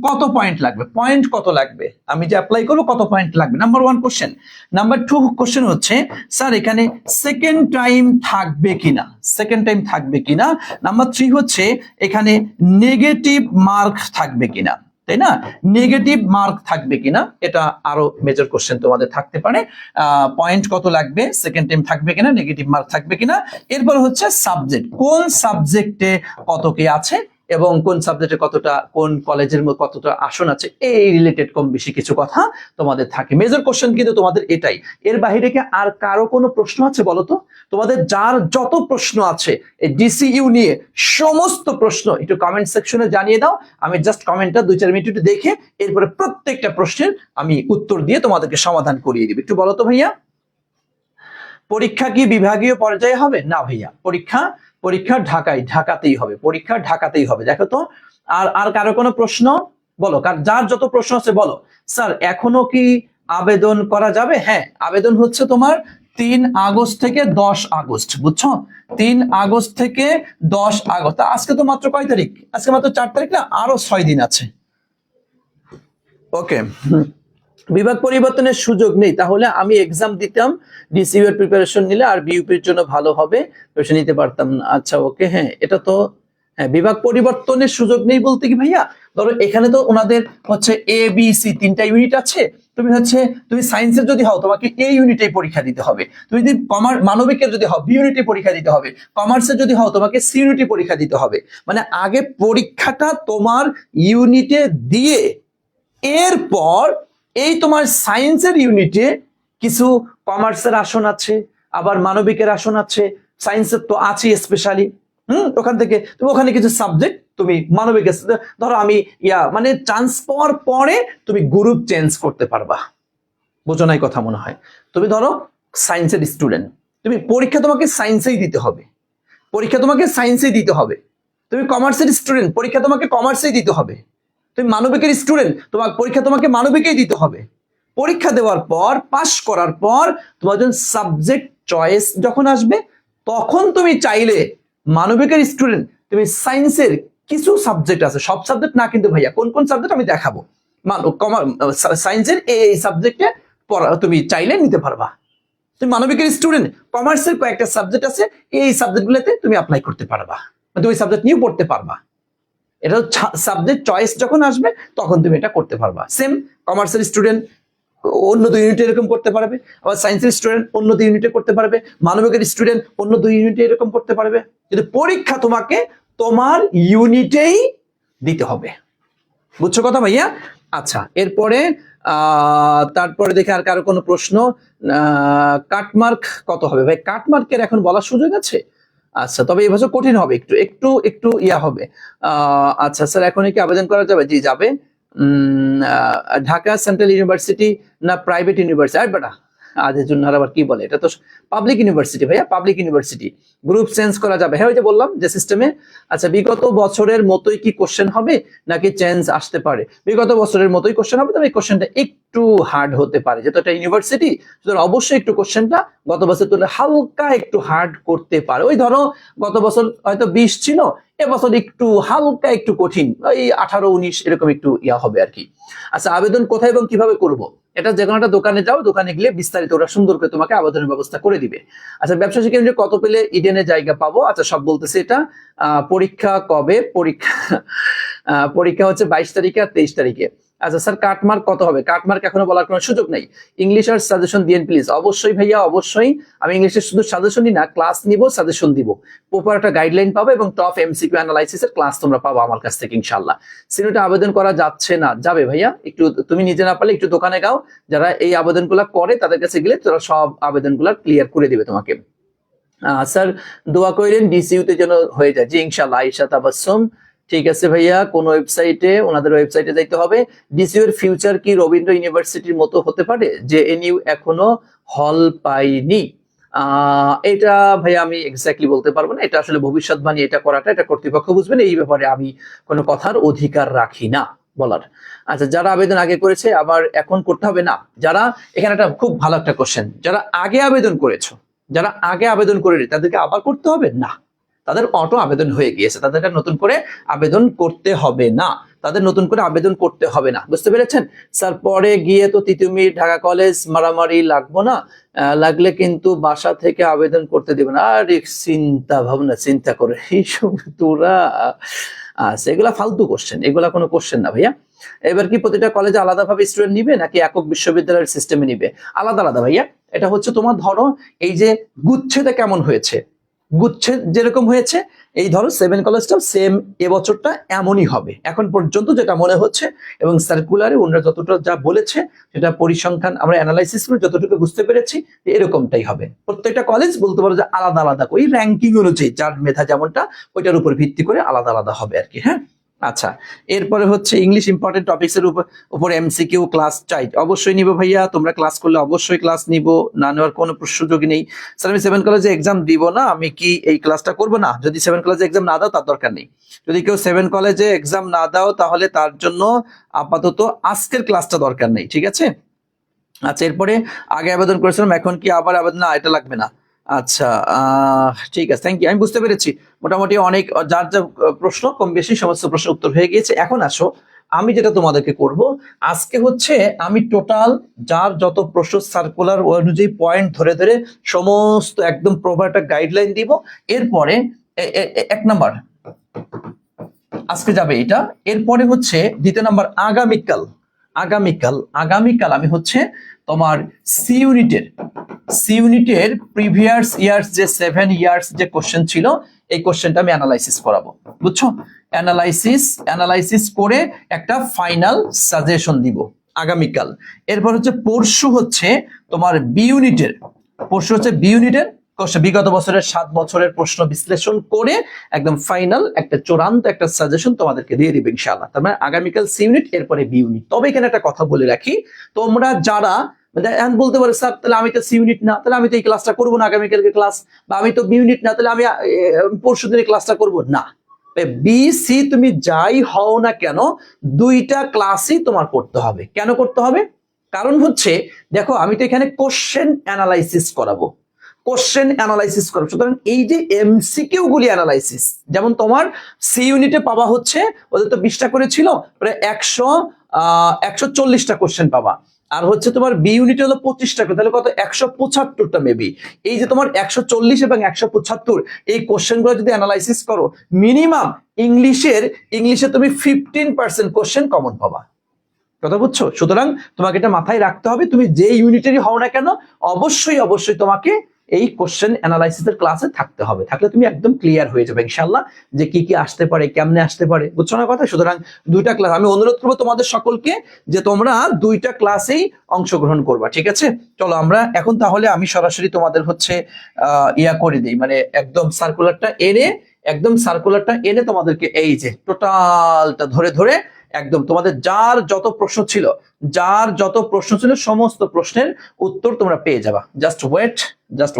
কত পয়েন্ট লাগবে? পয়েন্ট কত লাগবে? আমি যে অ্যাপ্লাই করবো কত পয়েন্ট লাগবে? Number 1 question. নাম্বার 2 কোশ্চেন হচ্ছে, স্যার এখানে সেকেন্ড টাইম থাকবে কিনা? সেকেন্ড টাইম থাকবে কিনা? নাম্বার 3 হচ্ছে এখানে নেগেটিভ মার্ক থাকবে কিনা, তাই না? নেগেটিভ মার্ক থাকবে কিনা, এটা আরো মেজর কোশ্চেন তোমাদের থাকতে পারে। পয়েন্ট কত লাগবে, সেকেন্ড টাইম থাকবে কিনা, নেগেটিভ মার্ক থাকবে কিনা। এরপর হচ্ছে সাবজেক্ট, কোন সাবজেক্টে কত কি আছে এবং কোন সাবজেক্টে কতটা, কোন কলেজের মধ্যে কতটা আসন আছে, এই রিলেটেড কম বেশি কিছু কথা তোমাদের থাকে। মেজর কোশ্চেন কিন্তু তোমাদের এটাই। এর বাইরে কি আর কারো কোনো প্রশ্ন আছে বলো তো? তোমাদের যার যত প্রশ্ন আছে এই ডিসিইউ নিয়ে সমস্ত প্রশ্ন একটু কমেন্ট সেকশনে জানিয়ে দাও। আমি জাস্ট কমেন্টটা 2-4 মিনিট দেখে এরপরে প্রত্যেকটা প্রশ্নের আমি উত্তর দিয়ে তোমাদেরকে সমাধান করিয়ে দিব। একটু বলো তো ভাইয়া, পরীক্ষা কি বিভাগীয় পর্যায়ে হবে? না ভাইয়া, পরীক্ষা ঢাকাতেই হবে, পরীক্ষা ঢাকাতেই হবে। দেখো তো আর কারো কোনো প্রশ্ন বলো, যার যত প্রশ্ন আছে বলো। স্যার এখনো কি আবেদন করা যাবে? হ্যাঁ, আবেদন হচ্ছে তোমার 3 আগস্ট থেকে 10 আগস্ট, বুঝছো? 3 আগস্ট থেকে 10 আগস্ট। আজকে তো মাত্র কয় তারিখ? আজকে মাত্র 4 তারিখ না, আরো 6 দিন আছে। ওকে, বিভাগ পরিবর্তনের সুযোগ নেই, তাহলে আমি এক্সাম দিতাম, ডিসিইউ এর প্রিপারেশন নিলে আর বিইউপির জন্য ভালো হবে, প্রিপারেশন নিতে পারতাম না। আচ্ছা ওকে, হ্যাঁ এটা তো, হ্যাঁ বিভাগ পরিবর্তনের সুযোগ নেই বলতে কি ভাইয়া, ধরো এখানে তো ওনাদের হচ্ছে এ বি সি 3টা ইউনিট আছে। তুমি সায়েন্সের যদি হও তোমাকে এ ইউনিটে পরীক্ষা দিতে হবে, তুমি যদি মানবিকের যদি হও বি ইউনিটে পরীক্ষা দিতে হবে, কমার্সের যদি হও তোমাকে সি ইউনিটে পরীক্ষা দিতে হবে। মানে আগে পরীক্ষাটা তোমার ইউনিটে দিয়ে এরপর এই তোমার সায়েন্সের ইউনিটে কিছু কমার্সের আসন আছে, আবার মানবিকের আসন আছে, সায়েন্সের তো আছে স্পেশালি। ওখান থেকে তুমি ওখানে কিছু সাবজেক্ট তুমি মানবিক, ধরো আমি মানে চান্স পাওয়ার পরে তুমি গ্রুপ চেঞ্জ করতে পারবা। বোঝো নাই কথা মনে হয়? তুমি ধরো সায়েন্সের স্টুডেন্ট, তুমি পরীক্ষা তোমাকে সায়েন্সেই দিতে হবে, তুমি কমার্সের স্টুডেন্ট, পরীক্ষা তোমাকে কমার্সেই দিতে হবে, তুমি মানবিকের স্টুডেন্ট, তোমার পরীক্ষা তোমাকে মানবিকেই দিতে হবে। পরীক্ষা দেওয়ার পর পাস করার পর তোমার যখন সাবজেক্ট চয়েস যখন আসবে তখন তুমি চাইলে মানবিকের স্টুডেন্ট তুমি সায়েন্সের কিছু সাবজেক্ট আছে, সব সাবজেক্ট না কিন্তু ভাইয়া, কোন কোন সাবজেক্ট আমি দেখাবো, সায়েন্সের এই সাবজেক্টে তুমি চাইলে নিতে পারবা। তুমি মানবিকের স্টুডেন্ট, কমার্সের কয়েকটা সাবজেক্ট আছে, এই সাবজেক্টগুলোতে তুমি অ্যাপ্লাই করতে পারবা, তুমি ওই সাবজেক্ট নিয়েও পড়তে পারবা। এটা সাবজেক্ট চয়েস যখন আসবে তখন তুমি এটা করতে পারবা। সেম কমার্সের স্টুডেন্ট অন্য 2 ইউনিটে এরকম করতে পারবে, আবার সায়েন্সের স্টুডেন্ট অন্য 2 ইউনিটে করতে পারবে, মানবিকের স্টুডেন্ট অন্য 2 ইউনিটে এরকম করতে পারবে। কিন্তু পরীক্ষা তোমাকে তোমার ইউনিটেই দিতে হবে। বুঝছো কথা ভাইয়া? আচ্ছা, এরপরে তারপরে দেখে আর কারো কোনো প্রশ্ন? কাটমার্ক কত হবে ভাই? কাটমার্কের এখন বলার সুযোগ আছে? আচ্ছা, তবে এই বছর কঠিন হবে, একটু হবে। আচ্ছা স্যার, এখন কি আবেদন করা যাবে? জি যাবে। ঢাকা সেন্ট্রাল ইউনিভার্সিটি না প্রাইভেট ইউনিভার্সিটি? আর বেটা আজের জন্য আবার কি বলে, এটা তো পাবলিক ইউনিভার্সিটি ভাইয়া, পাবলিক ইউনিভার্সিটি। গ্রুপ চেঞ্জ করা যাবে? হ্যাঁ ওই যে বললাম যে সিস্টেমে। আচ্ছা, বিগত বছরের মতোই কি কোশ্চেন হবে নাকি চেঞ্জ আসতে পারে? বিগত বছরের মতোই কোশ্চেন হবে, তবে এই কোশ্চেনটা একটু হার্ড হতে পারে, যেহেতু এটা ইউনিভার্সিটি, সুতরাং অবশ্যই একটু কোশ্চেনটা গত বছর তুলে হালকা একটু হার্ড করতে পারে। ওই ধরো গত বছর হয়তো 20 ছিল, এবছর একটু হালকা একটু কঠিন, ওই 18-19 এরকম একটু ইয়া হবে আর কি। আচ্ছা, আবেদন কোথায় এবং কিভাবে করব? এটা যে কোনো একটা দোকানে যাও, দোকানে গেলে বিস্তারিত ওরা সুন্দর করে তোমাকে আবেদনের ব্যবস্থা করে দিবে। আচ্ছা, ব্যবসা শিক্ষা কেন্দ্রে কত পেলে ইডেনে জায়গা পাবো? আচ্ছা, সব বলতেছে এটা। পরীক্ষা কবে? পরীক্ষা হচ্ছে 22 তারিখে আর 23 তারিখে। আচ্ছা স্যার, কাটমার্ক কত হবে? কাটমার্ক এখনো বলার কোনো সুযোগ নেই। ইংলিশ আর সাজেশন দিয়েন প্লিজ। অবশ্যই ভাইয়া, অবশ্যই। আমি ইংলিশের শুধু সাজেশনই না, ক্লাস নিব, সাজেশন দিব, প্রপার একটা গাইডলাইন পাবো এবং টপ এমসিকিউ অ্যানালাইসিসের ক্লাস তোমরা পাবো আমার কাছ থেকে ইনশাআল্লাহ। সিনোটা আবেদন করা যাচ্ছে না? যাবে ভাইয়া, একটু তুমি নিজে না পারলে একটু দোকানে গাও, যারা এই আবেদনগুলো করে তাদের কাছে গেলে তোরা সব আবেদনগুলো ক্লিয়ার করে দিবে তোমাকে। স্যার দোয়া করেন ডিসিইউতে যেন হয়ে যায়। জি ইনশাআল্লাহ। আয়েশা তাবাসসুম, ঠিক আছে ভাইয়া। কোন ওয়েবসাইটে? ওনাদের ওয়েবসাইটে যাইতে হবে। ডিসিইউ এর ফিউচার কি রবীন্দ্র ইউনিভার্সিটির মতো হতে পারে? জেএনইউ এখনো হল পাইনি। এটা ভাইয়া আমি এক্স্যাক্টলি বলতে পারবো না, এটা আসলে ভবিষ্যৎবাণী, এটা করাটা এটা কর্তৃপক্ষ বুঝবেন, এই ব্যাপারে আমি কোনো কথার অধিকার রাখি না বলার। আচ্ছা, যারা আবেদন আগে করেছে আবার এখন করতে হবে না? যারা, এখানে একটা খুব ভালো একটা কোশ্চেন, যারা আগে আবেদন করেছো, যারা আগে আবেদন করে তাদেরকে আবার করতে হবে না? তাদের অটো আবেদন হয়ে গিয়েছে, তাদেরকে নতুন করে আবেদন করতে হবে না, তাদের নতুন করে আবেদন করতে হবে না। বুঝতে পেরেছেন স্যার? পরে গিয়ে তো তিতুমির ঢাকা কলেজ মারামারি লাগবো না? লাগলে কিন্তু বাসা থেকে আবেদন করতে দেবে না। আর চিন্তা ভাবনা চিন্তা করে এইসব তোরা, এগুলা ফালতু কোশ্চেন, এগুলা কোনো কোশ্চেন না ভাইয়া। এবার কি প্রতিটা কলেজে আলাদাভাবে স্টুডেন্ট নিবে নাকি একক বিশ্ববিদ্যালয়ের সিস্টেমে নিবে? আলাদা আলাদা ভাইয়া। এটা হচ্ছে তোমার ধরো এই যে গুচ্ছেটা কেমন হয়েছে, গুচ্ছেদ যেরকম হয়েছে, এই ধরো 7 কলেজটাও সেম এবছরটা এমনই হবে এখন পর্যন্ত যেটা মনে হচ্ছে, এবং সার্কুলারে ওনারা যতটা যা বলেছে সেটা পরিসংখ্যান আমরা অ্যানালাইসিস করে যতটুকু বুঝতে পেরেছি এরকমটাই হবে। প্রত্যেকটা কলেজ বলতে পারো যে আলাদা আলাদা ওই র্যাঙ্কিং অনুযায়ী যার মেধা যেমনটা ওইটার উপর ভিত্তি করে আলাদা আলাদা হবে আর কি। হ্যাঁ, আচ্ছা, এরপরে হচ্ছে ইংলিশ ইম্পর্টেন্ট টপিকস এর উপর এমসিকিউ ক্লাস চাই। অবশ্যই নিব ভাইয়া, তোমরা ক্লাস করলে অবশ্যই ক্লাস নিব, না নেওয়ার কোনো সুযোগই নেই। স্যার আমি 7 কলেজে এক্সাম দিব না, আমি কি এই ক্লাসটা করব না? যদি 7 কলেজে এক্সাম না দাও তার দরকার নেই। যদি কেউ 7 কলেজে এক্সাম না দাও তাহলে তার জন্য আপাতত আজকের ক্লাসটা দরকার নেই, ঠিক আছে? আচ্ছা, এরপরে আগে আবেদন করেছিলাম, এখন কি আবার আবেদন? না, এটা লাগবে না। আচ্ছা, ঠিক আছে, থ্যাংক ইউ। আমি বুঝতে পেরেছি মোটামুটি অনেক, যার যা প্রশ্ন কম বেশি সমস্ত প্রশ্ন উত্তর হয়ে গিয়েছে। এখন আসো, আমি যেটা তোমাদেরকে করব আজকে হচ্ছে আমি টোটাল যার যত প্রশ্ন সার্কুলার অনুযায়ী পয়েন্ট ধরে ধরে সমস্ত একদম প্রপার একটা গাইডলাইন দিব। এরপরে 1 নাম্বার আজকে যাবে এটা। এরপরে হচ্ছে 2 নাম্বার আগামীকাল আমি হচ্ছে তোমার সি ইউনিটের প্রিভিয়াস ইয়ার্স যে 7 ইয়ার্স যে কোশ্চেন ছিল এই কোশ্চেনটা আমি অ্যানালাইসিস করাবো, বুঝছো? অ্যানালাইসিস করে একটা ফাইনাল সাজেশন দিব আগামীকাল। এরপর হচ্ছে পরশু হচ্ছে তোমার বি ইউনিটের বিগত বছরের 7 বছরের প্রশ্ন বিশ্লেষণ করে একদম ফাইনাল একটা চূড়ান্ত একটা সাজেশন তোমাদেরকে দিয়ে দিবে ইনশাআল্লাহ। তার মানে আগামীকাল সি ইউনিট, এরপরে বি ইউনিট। তবে এখানে একটা কথা বলে রাখি, তোমরা যারা বলতে পারে স্যার তাহলে আমি তো সি ইউনিট না, তাহলে আমি তো এই ক্লাসটা করবো না আগামীকালকে ক্লাস, বা আমি তো বি ইউনিট না, তাহলে আমি পরশু দিনের ক্লাসটা করবো না। বি সি তুমি যাই হও না কেন, 2টা ক্লাসই তোমার করতে হবে। কেন করতে হবে? কারণ হচ্ছে দেখো, আমি তো এখানে কোশ্চেন অ্যানালাইসিস করাবো। সুতরাং এই যে এমসিকিউ গুলি অ্যানালাইসিস, যেমন তোমার সি ইউনিটে পাবা হচ্ছে, ওদের তো 20টা করে ছিল, প্রায় 140টা কোশ্চেন পাবা। আর হচ্ছে তোমার বি ইউনিটে হলো 25টা, তাহলে কত? 175টা মেবি। এই যে তোমার 140 এবং 175 এই কোশ্চেন গুলো যদি অ্যানালাইসিস করো, মিনিমাম ইংলিশে তুমি 15% কোশ্চেন কমন পাবা। কথা বুঝছো? সুতরাং তোমাকে এটা মাথায় রাখতে হবে, তুমি যে ইউনিটেরই হও না কেন অবশ্যই তোমাকে এই কোশ্চেন অ্যানালাইসিসের ক্লাসে থাকতে হবে। থাকলে তুমি একদম ক্লিয়ার হয়ে যাবে ইনশাআল্লাহ যে কি কি আসতে পারে, কেমনে আসতে পারে, বুঝছো না কথা? সুতরাং 2টা ক্লাস আমি অনুরোধ করবো তোমাদের সকলকে যে তোমরা 2টা ক্লাসেই অংশগ্রহণ করবা, ঠিক আছে? চলো আমরা এখন তাহলে আমি সরাসরি তোমাদের হচ্ছে ইয়া করে দিই, মানে একদম সার্কুলারটা এনে তোমাদেরকে এই যে টোটালটা ধরে ধরে একদম তোমাদের যার যত প্রশ্ন ছিল সমস্ত প্রশ্নের উত্তর তোমরা পেয়ে যাবা। Just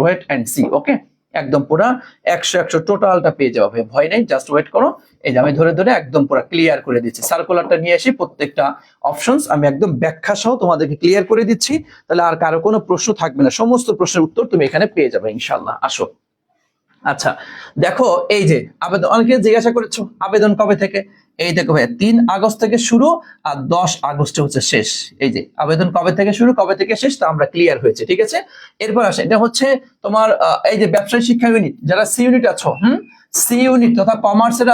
wait and see. Okay, একদম পুরা 100 টোটালটা পেয়ে যাবা, ভয় নেই, জাস্ট ওয়েট করো। এই যে আমি ধরে ধরে একদম পুরা ক্লিয়ার করে দিচ্ছি। সার্কুলারটা নিয়ে আসি, প্রত্যেকটা অপশনস আমি একদম ব্যাখ্যা সহ তোমাদেরকে ক্লিয়ার করে দিচ্ছি, তাহলে আর কারো কোনো প্রশ্ন থাকবে না, সমস্ত প্রশ্নের উত্তর তুমি এখানে পেয়ে যাবে ইনশাআল্লাহ। আসো, আচ্ছা দেখো, এই যে আবেদন, অনেকে জিজ্ঞাসা করেছো আবেদন কবে থেকে, এই দেখো ভাইয়া 3 আগস্ট থেকে শুরু আর 10 আগস্টে হচ্ছে শেষ। এই যে আবেদন কবে থেকে শুরু কবে থেকে শেষ তা আমরা ক্লিয়ার হয়েছে, ঠিক আছে। এরপর আসে, এটা হচ্ছে তোমার এই যে ব্যবসায়ী শিক্ষা ইউনিট, যারা সি ইউনিট আছো, সি ইউনিট তথা কমার্সের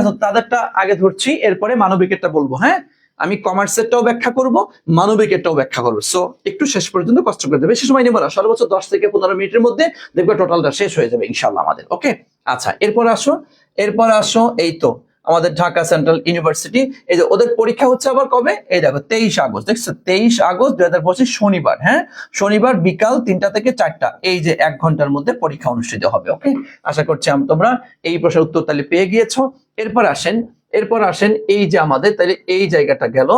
আছো, তাদেরটা আগে ধরছি, এরপরে মানবিকেরটা বলবো। হ্যাঁ, আমি কমার্সেরটাও ব্যাখ্যা করব, মানবিকেরটাও ব্যাখ্যা করবো। সো একটু শেষ পর্যন্ত কষ্ট করে দেবে, বেশি সময় নেবো না, সর্বোচ্চ 10 থেকে 15 মিনিটের মধ্যে দেখবে টোটালটা শেষ হয়ে যাবে ইনশাল্লাহ আমাদের। ওকে, আচ্ছা এরপর আসো এই তো আমাদের ঢাকা সেন্ট্রাল ইউনিভার্সিটি, এই যে ওদের পরীক্ষা হচ্ছে আবার কবে, এই দেখো 23 আগস্ট, দেখছো 23 আগস্ট 2025 শনিবার। হ্যাঁ, শনিবার বিকাল 3টা থেকে 4টা, এই যে 1 ঘন্টার মধ্যে পরীক্ষা অনুষ্ঠিত হবে। ওকে, আশা করছি তোমরা এই প্রশ্নের উত্তর তাহলে পেয়ে গিয়েছো। এরপর আসেন এই যে আমাদের তাহলে এই জায়গাটা গেল,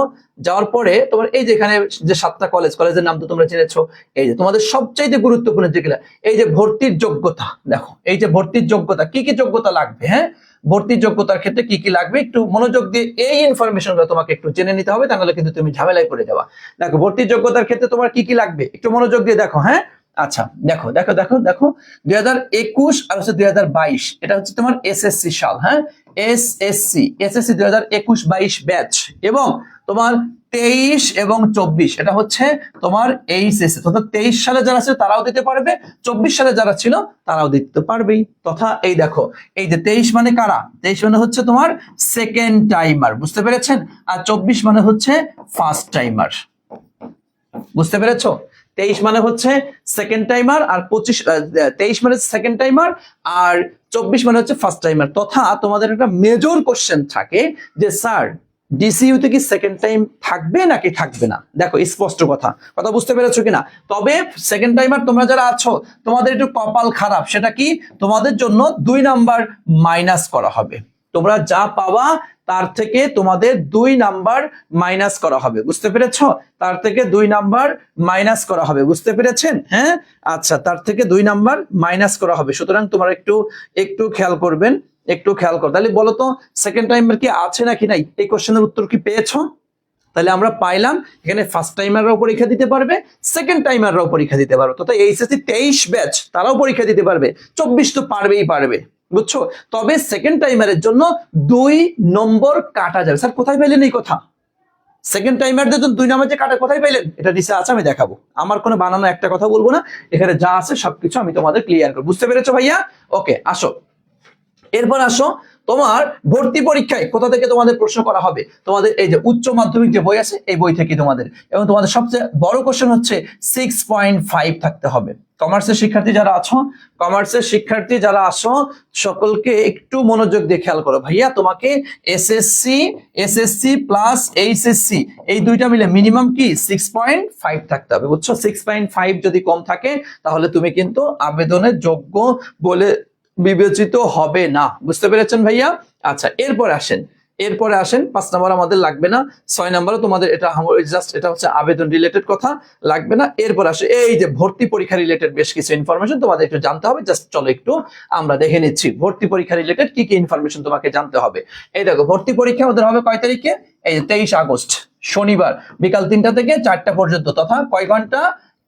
যাওয়ার পরে তোমার এই যে এখানে যে 7টা কলেজের নাম তো তোমরা জেনেছো। এই যে তোমাদের সবচাইতে গুরুত্বপূর্ণ যেগুলা, এই যে ভর্তির যোগ্যতা, দেখো এই যে ভর্তির যোগ্যতা, কি কি যোগ্যতা লাগবে। হ্যাঁ, ভর্তির যোগ্যতার ক্ষেত্রে কি কি লাগবে একটু মনোযোগ দিয়ে এই ইনফরমেশনগুলো তোমাকে একটু জেনে নিতে হবে, তাহলে কিন্তু তুমি ঝামেলায় পড়ে যাবা। দেখো ভর্তির যোগ্যতার ক্ষেত্রে তোমার কি কি লাগবে একটু মনোযোগ দিয়ে দেখো। হ্যাঁ, আচ্ছা দেখো 2021 আর হচ্ছে 2022, এটা হচ্ছে তোমার এসএসসি সাল। হ্যাঁ, এসএসসি 2021-22 ব্যাচ, এবং তোমার 23 এবং 24 এটা হচ্ছে তোমার এইচএসসি, অর্থাৎ 23 সালে যারা ছিল তারাও দিতে পারবে, 24 সালে যারা ছিল তারাও দিতে পারবেই। তথা এই দেখো, এই যে 23 মানে কারা, 23 মানে হচ্ছে তোমার সেকেন্ড টাইমার, বুঝতে পেরেছেন, আর 24 মানে হচ্ছে ফার্স্ট টাইমার, বুঝতে পেরেছো। 23 মানে হচ্ছে সেকেন্ড টাইমার, আর 23 মানে সেকেন্ড টাইমার, আর 24 মানে হচ্ছে ফার্স্ট টাইমার। তথা তোমাদের একটা মেজর কোশ্চেন থাকে যে স্যার ডিসিইউ তে কি সেকেন্ড টাইম থাকবে নাকি থাকবে না। দেখো স্পষ্ট কথা বুঝতে পেরেছো কিনা। তবে সেকেন্ড টাইমার তোমরা যারা আছো তোমাদের একটু কপাল খারাপ, সেটা কি, তোমাদের জন্য 2 নাম্বার মাইনাস করা হবে। তোমরা যা পাওয়া তার থেকে তোমাদের 2 নাম্বার মাইনাস করা হবে, বুঝতে পেরেছো, তার থেকে 2 নাম্বার মাইনাস করা হবে, বুঝতে পেরেছেন। হ্যাঁ, আচ্ছা তার থেকে 2 নাম্বার মাইনাস করা হবে, সুতরাং তোমরা একটু খেয়াল করবেন, একটু খেয়াল করো। তাহলে বলো তো সেকেন্ড টাইমার কি আছে নাকি নাই, এই কোশ্চেনের উত্তর কি পেয়েছো। তাহলে আমরা পাইলাম এখানে ফার্স্ট টাইমাররাও পরীক্ষা দিতে পারবে, সেকেন্ড টাইমাররাও পরীক্ষা দিতে পারবে, তথা এইচএসসি 23 ব্যাচ তারাও পরীক্ষা দিতে পারবে, 24 তো পারবে, বুঝছো। তবে সেকেন্ড টাইমারের জন্য 2 নম্বর কাটা যাবে। স্যার কোথায় পেলেন এই কথা, সেকেন্ড টাইমারদের জন্য 2 নম্বর যে কাটা কোথায় পেলেন, এটা নিচে আছে, আমি দেখাবো। আমার কোনো বানানো একটা কথা বলবো না, এখানে যা আছে সবকিছু আমি তোমাদের ক্লিয়ার করব, বুঝতে পেরেছো ভাইয়া। ওকে, আসো এরপর আসো তোমার ভর্তি পরীক্ষায় কোথা থেকে তোমাদের প্রশ্ন করা হবে। তোমাদের এই যে উচ্চ মাধ্যমিক যে বই আছে এই বই থেকে তোমাদের, এবং তোমাদের সবচেয়ে বড় কোশ্চেন হচ্ছে 6.5 থাকতে হবে। কমার্সের শিক্ষার্থী যারা আছো সকলকে একটু মনোযোগ দিয়ে খেয়াল করো। ভাইয়া তোমাকে এসএসসি প্লাস এইচএসসি এই দুইটা মিলে মিনিমাম কি 6.5 থাকতে হবে, বুঝছো। 6.5 যদি কম থাকে তাহলে তুমি কিন্তু আবেদনের যোগ্য বলে বিবেচিত হবে না, বুঝতে পেরেছেন ভাইয়া। আচ্ছা এরপরে আসেন 5 নম্বর আমাদের লাগবে না, 6 নম্বরও তোমাদের এটা জাস্ট এটা হচ্ছে আবেদন রিলেটেড কথা, লাগবে না। এরপর আসে এই যে ভর্তি পরীক্ষা রিলেটেড বেশ কিছু ইনফরমেশন তোমাদের একটু জানতে হবে, জাস্ট চলো একটু আমরা দেখে নিচ্ছি ভর্তি পরীক্ষা রিলেটেড কি কি ইনফরমেশন তোমাকে জানতে হবে। এই দেখো ভর্তি পরীক্ষা আমাদের হবে কয় তারিখে, এই 23 আগস্ট শনিবার বিকাল 3টা থেকে 4টা পর্যন্ত, তথা কয় ঘন্টা,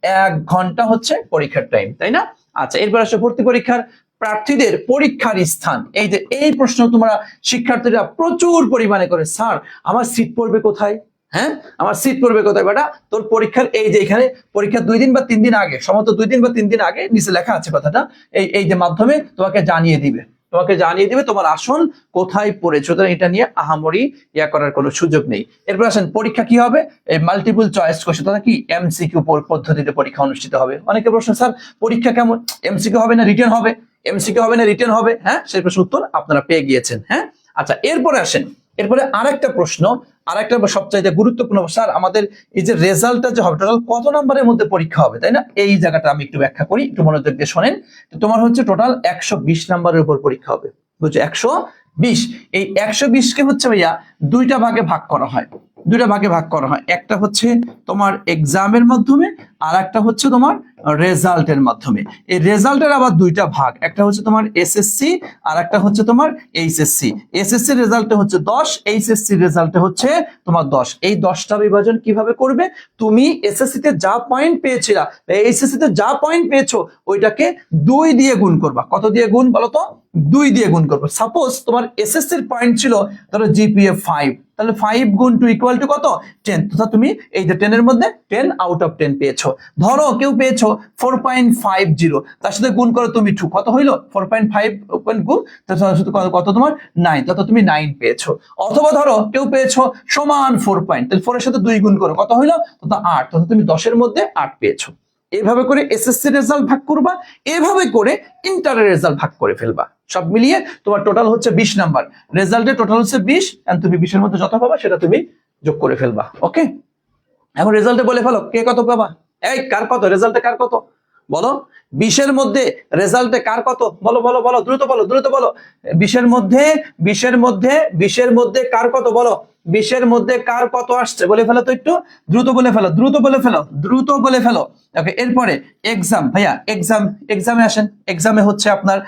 1 ঘন্টা হচ্ছে পরীক্ষার টাইম, তাই না। আচ্ছা এরপর আসে ভর্তি পরীক্ষার প্রার্থীদের পরীক্ষার স্থান। এই যে এই প্রশ্ন তোমরা শিক্ষার্থীরা প্রচুর পরিমাণে করে, স্যার আমার সিট পড়বে কোথায়, হ্যাঁ আমার সিট পড়বে কোথায় বেটা, তোর পরীক্ষার এই যে এখানে পরীক্ষার 2 দিন বা 3 দিন আগে, সম্ভবত 2 দিন বা 3 দিন আগে নিচে লেখা আছে কথাটা, এই যে মাধ্যমে তোমাকে জানিয়ে দিবে তোমার আসন কোথায় পড়েছে, এটা নিয়ে আহামরি ইয়া করার কোনো সুযোগ নেই। এরপর আসেন পরীক্ষা কি হবে, এই মাল্টিপল চয়েস কোশ্চেন, কি এমসিকিউ পদ্ধতিতে পরীক্ষা অনুষ্ঠিত হবে। অনেকে প্রশ্ন, স্যার পরীক্ষা কেমন, এমসিকিউ হবে না রিটেন হবে, হ্যাঁ সেই প্রশ্ন উত্তর আপনারা পেয়ে গিয়েছেন। হ্যাঁ, আচ্ছা এরপরে আরেকটা সবচাইতে গুরুত্বপূর্ণ, স্যার আমাদের এই যে রেজাল্টটা যে হবে টোটাল কত নম্বরের মধ্যে পরীক্ষা হবে, তাই না। এই জায়গাটা আমি একটু ব্যাখ্যা করি, একটু মনোযোগ দিয়ে শোনেন। তোমার হচ্ছে টোটাল 120 নম্বরের উপর পরীক্ষা হবে, বুঝছো। 120, এই 120 কে হচ্ছে ভাইয়া 2টা ভাগে ভাগ করা হয়, দুইটা ভাগে ভাগ করা হয়, একটা হচ্ছে তোমার এক্সামের মাধ্যমে আর একটা হচ্ছে তোমার রেজাল্টের মাধ্যমে। এই রেজাল্টের আবার দুইটা ভাগ, একটা হচ্ছে তোমার এসএসসি আর একটা হচ্ছে তোমার এইচএসসি। এসএসসি রেজাল্টে হচ্ছে 10, এইচএসসি রেজাল্টে হচ্ছে তোমার 10। এই 10টা বিভাজন কিভাবে করবে, তুমি এসএসসি তে যা পয়েন্ট পেয়েছিলা, এইচএসসি তে যা পয়েন্ট পেয়েছো ওইটাকে 2 দিয়ে গুণ করবা। কত দিয়ে গুণ বলো তো? 2 দিয়ে গুণ করবো। সাপোজ তোমার এসএসসির পয়েন্ট ছিল ধরো জিপিএ 5, তাহলে 5 গুণ 2 ইকুয়াল টু কত? 10। তথা তুমি এই যে 10 এর মধ্যে 10 আউট অফ 10 পেয়েছো। ধরো কেউ পেয়েছো 4.50, তার সাথে গুণ করো তুমি 2, কত হইলো? 4.5 গুণ তার সাথে কত তোমার 9, তত তুমি 9 পেয়েছো। অথবা ধরো কেউ পেয়েছো সমান 4 পয়েন্ট, তাহলে 4 এর সাথে 2 গুণ করো, কত হইলো? তত 8, তত তুমি 10 এর মধ্যে 8 পেয়েছো। এভাবে করে এসএসসি রেজাল্ট ভাগ করবা, এভাবে করে ইন্টারের রেজাল্ট ভাগ করে ফেলবা। সব মিলিয়ে তোমার টোটাল হচ্ছে 20 নাম্বার, রেজাল্টের টোটাল হচ্ছে 20, এন্ড তুমি 20 এর মধ্যে যত পাবা সেটা তুমি যোগ করে ফেলবা। ওকে, এখন রেজাল্টে বলে ফেলো কে কত পাবা। এই কার কত রেজাল্টে, কার কত বলো? 20 এর মধ্যে রেজাল্টে কার কত? বলো বলো বলো, দ্রুত বলো, দ্রুত বলো। 20 এর মধ্যে কার কত বলো? 20 এর মধ্যে কার কত আসছে বলে ফেলো তো, একটু দ্রুত বলে ফেলো, দ্রুত বলে ফেলো, দ্রুত বলে ফেলো। ওকে, এরপরে এক্সাম। ভাইয়া এক্সামে আসেন। এক্সামে হচ্ছে আপনার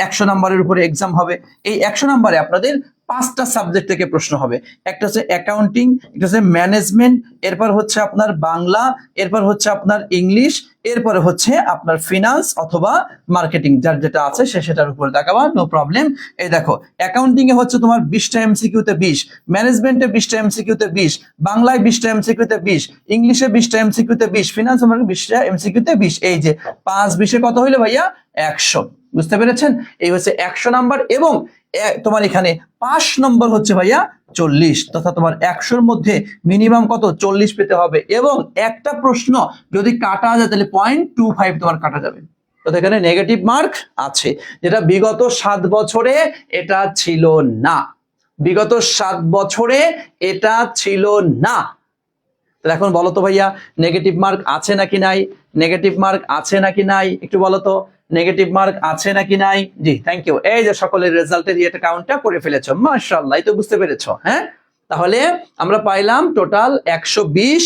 100 নাম্বারের উপরে এক্সাম হবে। এই 100 নাম্বারে আপনাদের 5টা সাবজেক্ট থেকে প্রশ্ন হবে। একটা হচ্ছে অ্যাকাউন্টিং, একটা হচ্ছে ম্যানেজমেন্ট, এরপর হচ্ছে আপনার বাংলা, এরপর হচ্ছে আপনার ইংলিশ, এরপরে হচ্ছে আপনার ফিনান্স অথবা মার্কেটিং, যার যেটা আছে সেটার উপর দেখাবা, নো প্রবলেম। এই দেখো, অ্যাকাউন্টিং এ হচ্ছে তোমার 20টা এমসিকিউতে 20, ম্যানেজমেন্টে 20টা এমসিকিউতে 20, বাংলায় 20টা এমসিকিউতে 20, ইংলিশে 20টা এমসিকিউতে 20, ফিনান্স ও মার্কেটিং 20টা এমসিকিউতে 20। এই যে 5 20 কত হইলো ভাইয়া? 100। বুঝতে পেরেছেন? এই হচ্ছে 100 নাম্বার, এবং তোমার এখানে 5 নম্বর হচ্ছে ভাইয়া 40, তথা তোমার 100-র মধ্যে মিনিমাম কত? 40 পেতে হবে। এবং একটা প্রশ্ন যদি কাটা যায় তাহলে 0.25 তোমার কাটা যাবে। তো এখানে নেগেটিভ মার্ক আছে, যেটা বিগত 7 বছরে এটা ছিল না, বিগত 7 বছরে এটা ছিল না। তাহলে এখন বলো তো ভাইয়া, নেগেটিভ মার্ক আছে নাকি নাই? নেগেটিভ মার্ক আছে নাকি নাই? একটু বলো তো, নেগেটিভ মার্ক আছে নাকি নাই? জি, থ্যাংক ইউ। এই যে সকলের রেজাল্টের এটা কাউন্টটা করে ফেলেছো, মাশাআল্লাহ, এই তো বুঝতে পেরেছো। হ্যাঁ, তাহলে আমরা পাইলাম টোটাল 120।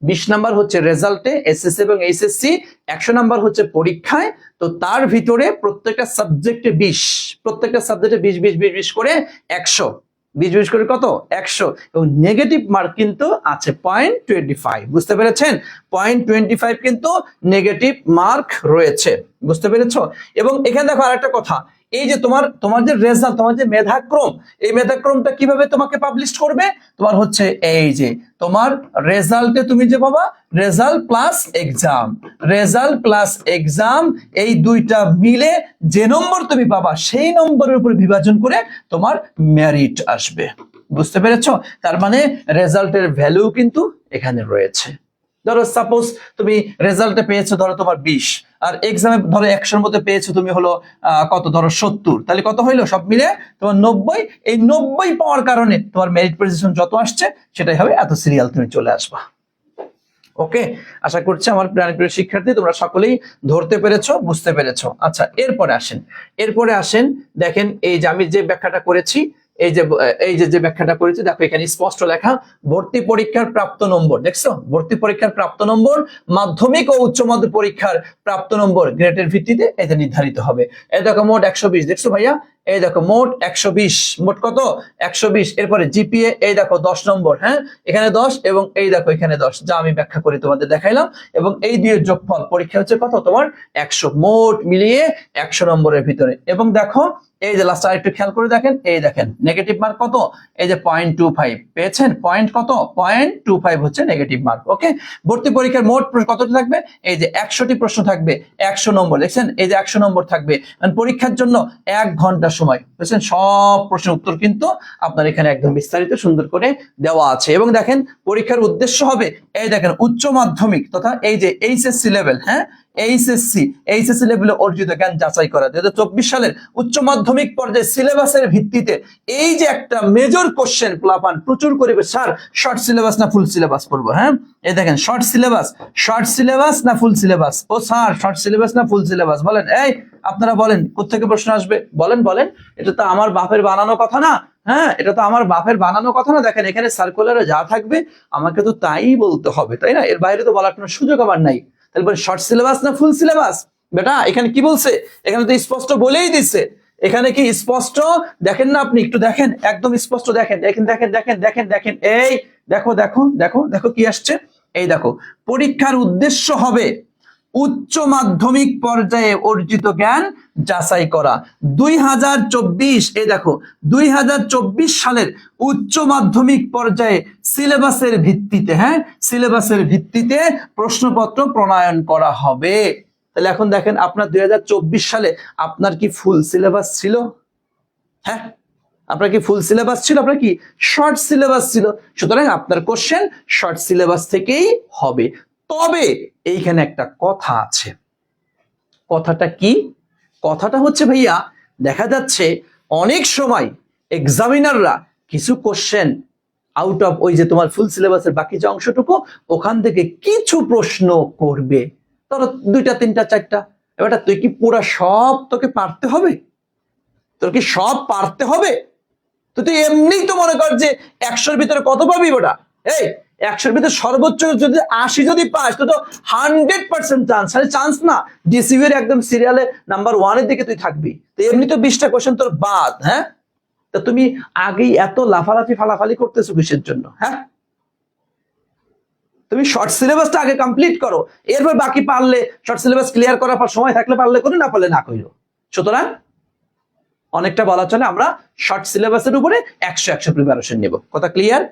20 নাম্বার হচ্ছে রেজাল্টে এসএসসি এবং এইচএসসি, 100 নাম্বার হচ্ছে পরীক্ষায়। তো তার ভিতরে প্রত্যেকটা সাবজেক্টে 20, প্রত্যেকটা সাবজেক্টে 20 20 20 20 করে 100, 20 20 করে কত? 100। এবং নেগেটিভ মার্ক কিন্তু আছে 0.25। বুঝতে পেরেছেন? 0.25 কিন্তু নেগেটিভ মার্ক রয়েছে। বুঝতে পেরেছো? এবং এখানে দেখো আরেকটা কথা, এই যে তোমার যে রেজাল্ট, তোমার যে মেধাক্রম, এই মেধাক্রমটা কিভাবে তোমাকে পাবলিশ করবে? তোমার হচ্ছে এই যে তোমার রেজাল্টে তুমি যে পাবা result plus exam, result plus exam, এই দুইটা মিলে যে নম্বর তুমি পাবা সেই নম্বরের উপর বিভাজন করে তোমার মেরিট আসবে। বুঝতে পেরেছো? তার মানে রেজাল্টের ভ্যালু কিন্তু এখানে রয়েছে। ধরো সাপোজ তুমি রেজাল্টে পেয়েছো ধরো তোমার 20, আর এক্সামে ধরো 100-র মধ্যে পেয়েছো তুমি হলো কত? ধরো 70, তাহলে কত হইলো সব মিলে? তোমার 90। এই 90 পাওয়ার কারণে তোমার মেরিট পজিশন যত আসছে সেটাই হবে, এত সিরিয়াল তুমি চলে আসবা। ওকে, আশা করছি আমার প্রিয় শিক্ষার্থী তোমরা সকলেই ধরতে পেরেছো, বুঝতে পেরেছো। আচ্ছা, এরপরে আসেন, দেখেন এই যে আমি যে ব্যাখ্যাটা করেছি, এই যে ব্যাখ্যাটা করেছি, দেখো এখানে স্পষ্ট লেখা, ভর্তি পরীক্ষার প্রাপ্ত নম্বর। দেখছো, ভর্তি পরীক্ষার প্রাপ্ত নম্বর মাধ্যমিক ও উচ্চ মাধ্যমিক পরীক্ষার প্রাপ্ত নম্বর গ্রেডের ভিত্তিতে এটা নির্ধারিত হবে। এই দেখো মোট 120, দেখছো ভাইয়া? এই দেখো মোট 120, মোট কত? 120। এরপরে জিপিএ এই দেখো 10 নম্বর, হ্যাঁ এখানে 10, এবং এই দেখো এখানে 10, যা আমি ব্যাখ্যা করে তোমাদের দেখাইলাম। এবং এই দুইয়ের যোগফল পরীক্ষা হচ্ছে কত? তোমার 100, মোট মিলিয়ে 100 নম্বরের ভিতরে। এবং দেখো এই যে লাস্ট আরেকটু খেয়াল করে দেখেন, এই দেখেন নেগেটিভ মার্ক কত? এই যে 0.25 পেয়েছেন, পয়েন্ট কত? 0.25 হচ্ছে নেগেটিভ মার্ক। ওকে, ভর্তি পরীক্ষার মোট কতটি থাকবে? এই যে 100টি প্রশ্ন থাকবে, 100 নম্বর। দেখছেন, এই যে 100 নম্বর থাকবে, পরীক্ষার জন্য 1 ঘন্টা সময়। বুঝছেন, সব প্রশ্নের উত্তর কিন্তু আপনার এখানে একদম বিস্তারিত সুন্দর করে দেওয়া আছে। এবং দেখেন পরীক্ষার উদ্দেশ্য হবে, এই দেখেন উচ্চ মাধ্যমিক তথা এই যে এইচএসসি লেভেল, হ্যাঁ এইচএসসি লেভেলে অর্জিত জ্ঞান যাচাই করা। 2024 সালের উচ্চ মাধ্যমিক পর্যায়ে সিলেবাসের ভিত্তিতে এই যে একটা মেজর কোশ্চেন প্লাপান প্রচুর করে, স্যার শর্ট সিলেবাস না ফুল সিলেবাস পড়বো? হ্যাঁ, এই দেখেন শর্ট সিলেবাস না ফুল সিলেবাস? ও স্যার শর্ট সিলেবাস না ফুল সিলেবাস বলেন? এই আপনারা বলেন কোত্থেকে প্রশ্ন আসবে, বলেন বলেন। এটা তো আমার বাপের বানানো কথা না, হ্যাঁ এটা তো আমার বাপের বানানো কথা না। দেখেন এখানে সার্কুলারে যা থাকবে আমাকে তো তাই বলতে হবে, তাই না? এর বাইরে তো বলার কোনো সুযোগ আমার নাই। তাহলে শর্ট সিলেবাস না ফুল সিলেবাস? বেটা এখানে কি বলছে, এখানে তো স্পষ্ট বলেই দিচ্ছে। এখানে কি স্পষ্ট দেখেন না আপনি, একটু দেখেন, একদম স্পষ্ট দেখেন, দেখেন দেখেন দেখেন দেখেন দেখেন, এই দেখো দেখো দেখো দেখো কি আসছে, এই দেখো, পরীক্ষার উদ্দেশ্য হবে উচ্চ মাধ্যমিক পর্যায়ে অর্জিত জ্ঞান যাচাই করা। 2024, এই দেখো 2024 সালের উচ্চ মাধ্যমিক পর্যায়ে সিলেবাসের ভিত্তিতে, হ্যাঁ সিলেবাসের ভিত্তিতে প্রশ্নপত্র প্রণয়ন করা হবে। তাহলে এখন দেখেন আপনার 2024 সালে আপনার কি ফুল সিলেবাস ছিল? হ্যাঁ আপনার কি ফুল সিলেবাস ছিল? আপনার কি শর্ট সিলেবাস ছিল? সুতরাং আপনার কোশ্চেন শর্ট সিলেবাস থেকেই হবে। তবে এইখানে একটা কথা আছে। কথাটা কি? কথাটা হচ্ছে ভাইয়া, দেখা যাচ্ছে অনেক সময় এক্সামিনাররা কিছু কোশ্চেন আউট অফ ওই যে তোমার ফুল সিলেবাসের বাকি যে অংশটুকু, ওখান থেকে কিছু প্রশ্ন করবে, ধরো 2টা 3টা 4টা। এবার তুই কি পুরা সব তোকে পারতে হবে? তোর কি সব পারতে হবে? তুই এমনি তো মনে কর যে 100-র ভিতরে কত পাবি ওটা, এই 100-র ভিতরে সর্বোচ্চ যদি 80 যদি পাস তো 100% চান্স, আরে চান্স না, ডিসিবি এর একদম সিরিয়ালে নাম্বার 1 এর দিকে তুই থাকবি। তো এমনি তো 20টা কোশ্চেন তোর বাদ, হ্যাঁ তা তুমি আগেই এত লাফালাফি ফালাফালি করতেছো কিসের জন্য? হ্যাঁ তুমি শর্ট সিলেবাসটা আগে কমপ্লিট করো, এরপর বাকি পারলে শর্ট সিলেবাস ক্লিয়ার করার পর সময় থাকলে পারলে করো, না পারলে না কইরো। সুতরাং অনেকটা বলা চলে আমরা শর্ট সিলেবাসের উপরে 100 প্রিপারেশন নেব। কথা ক্লিয়ার?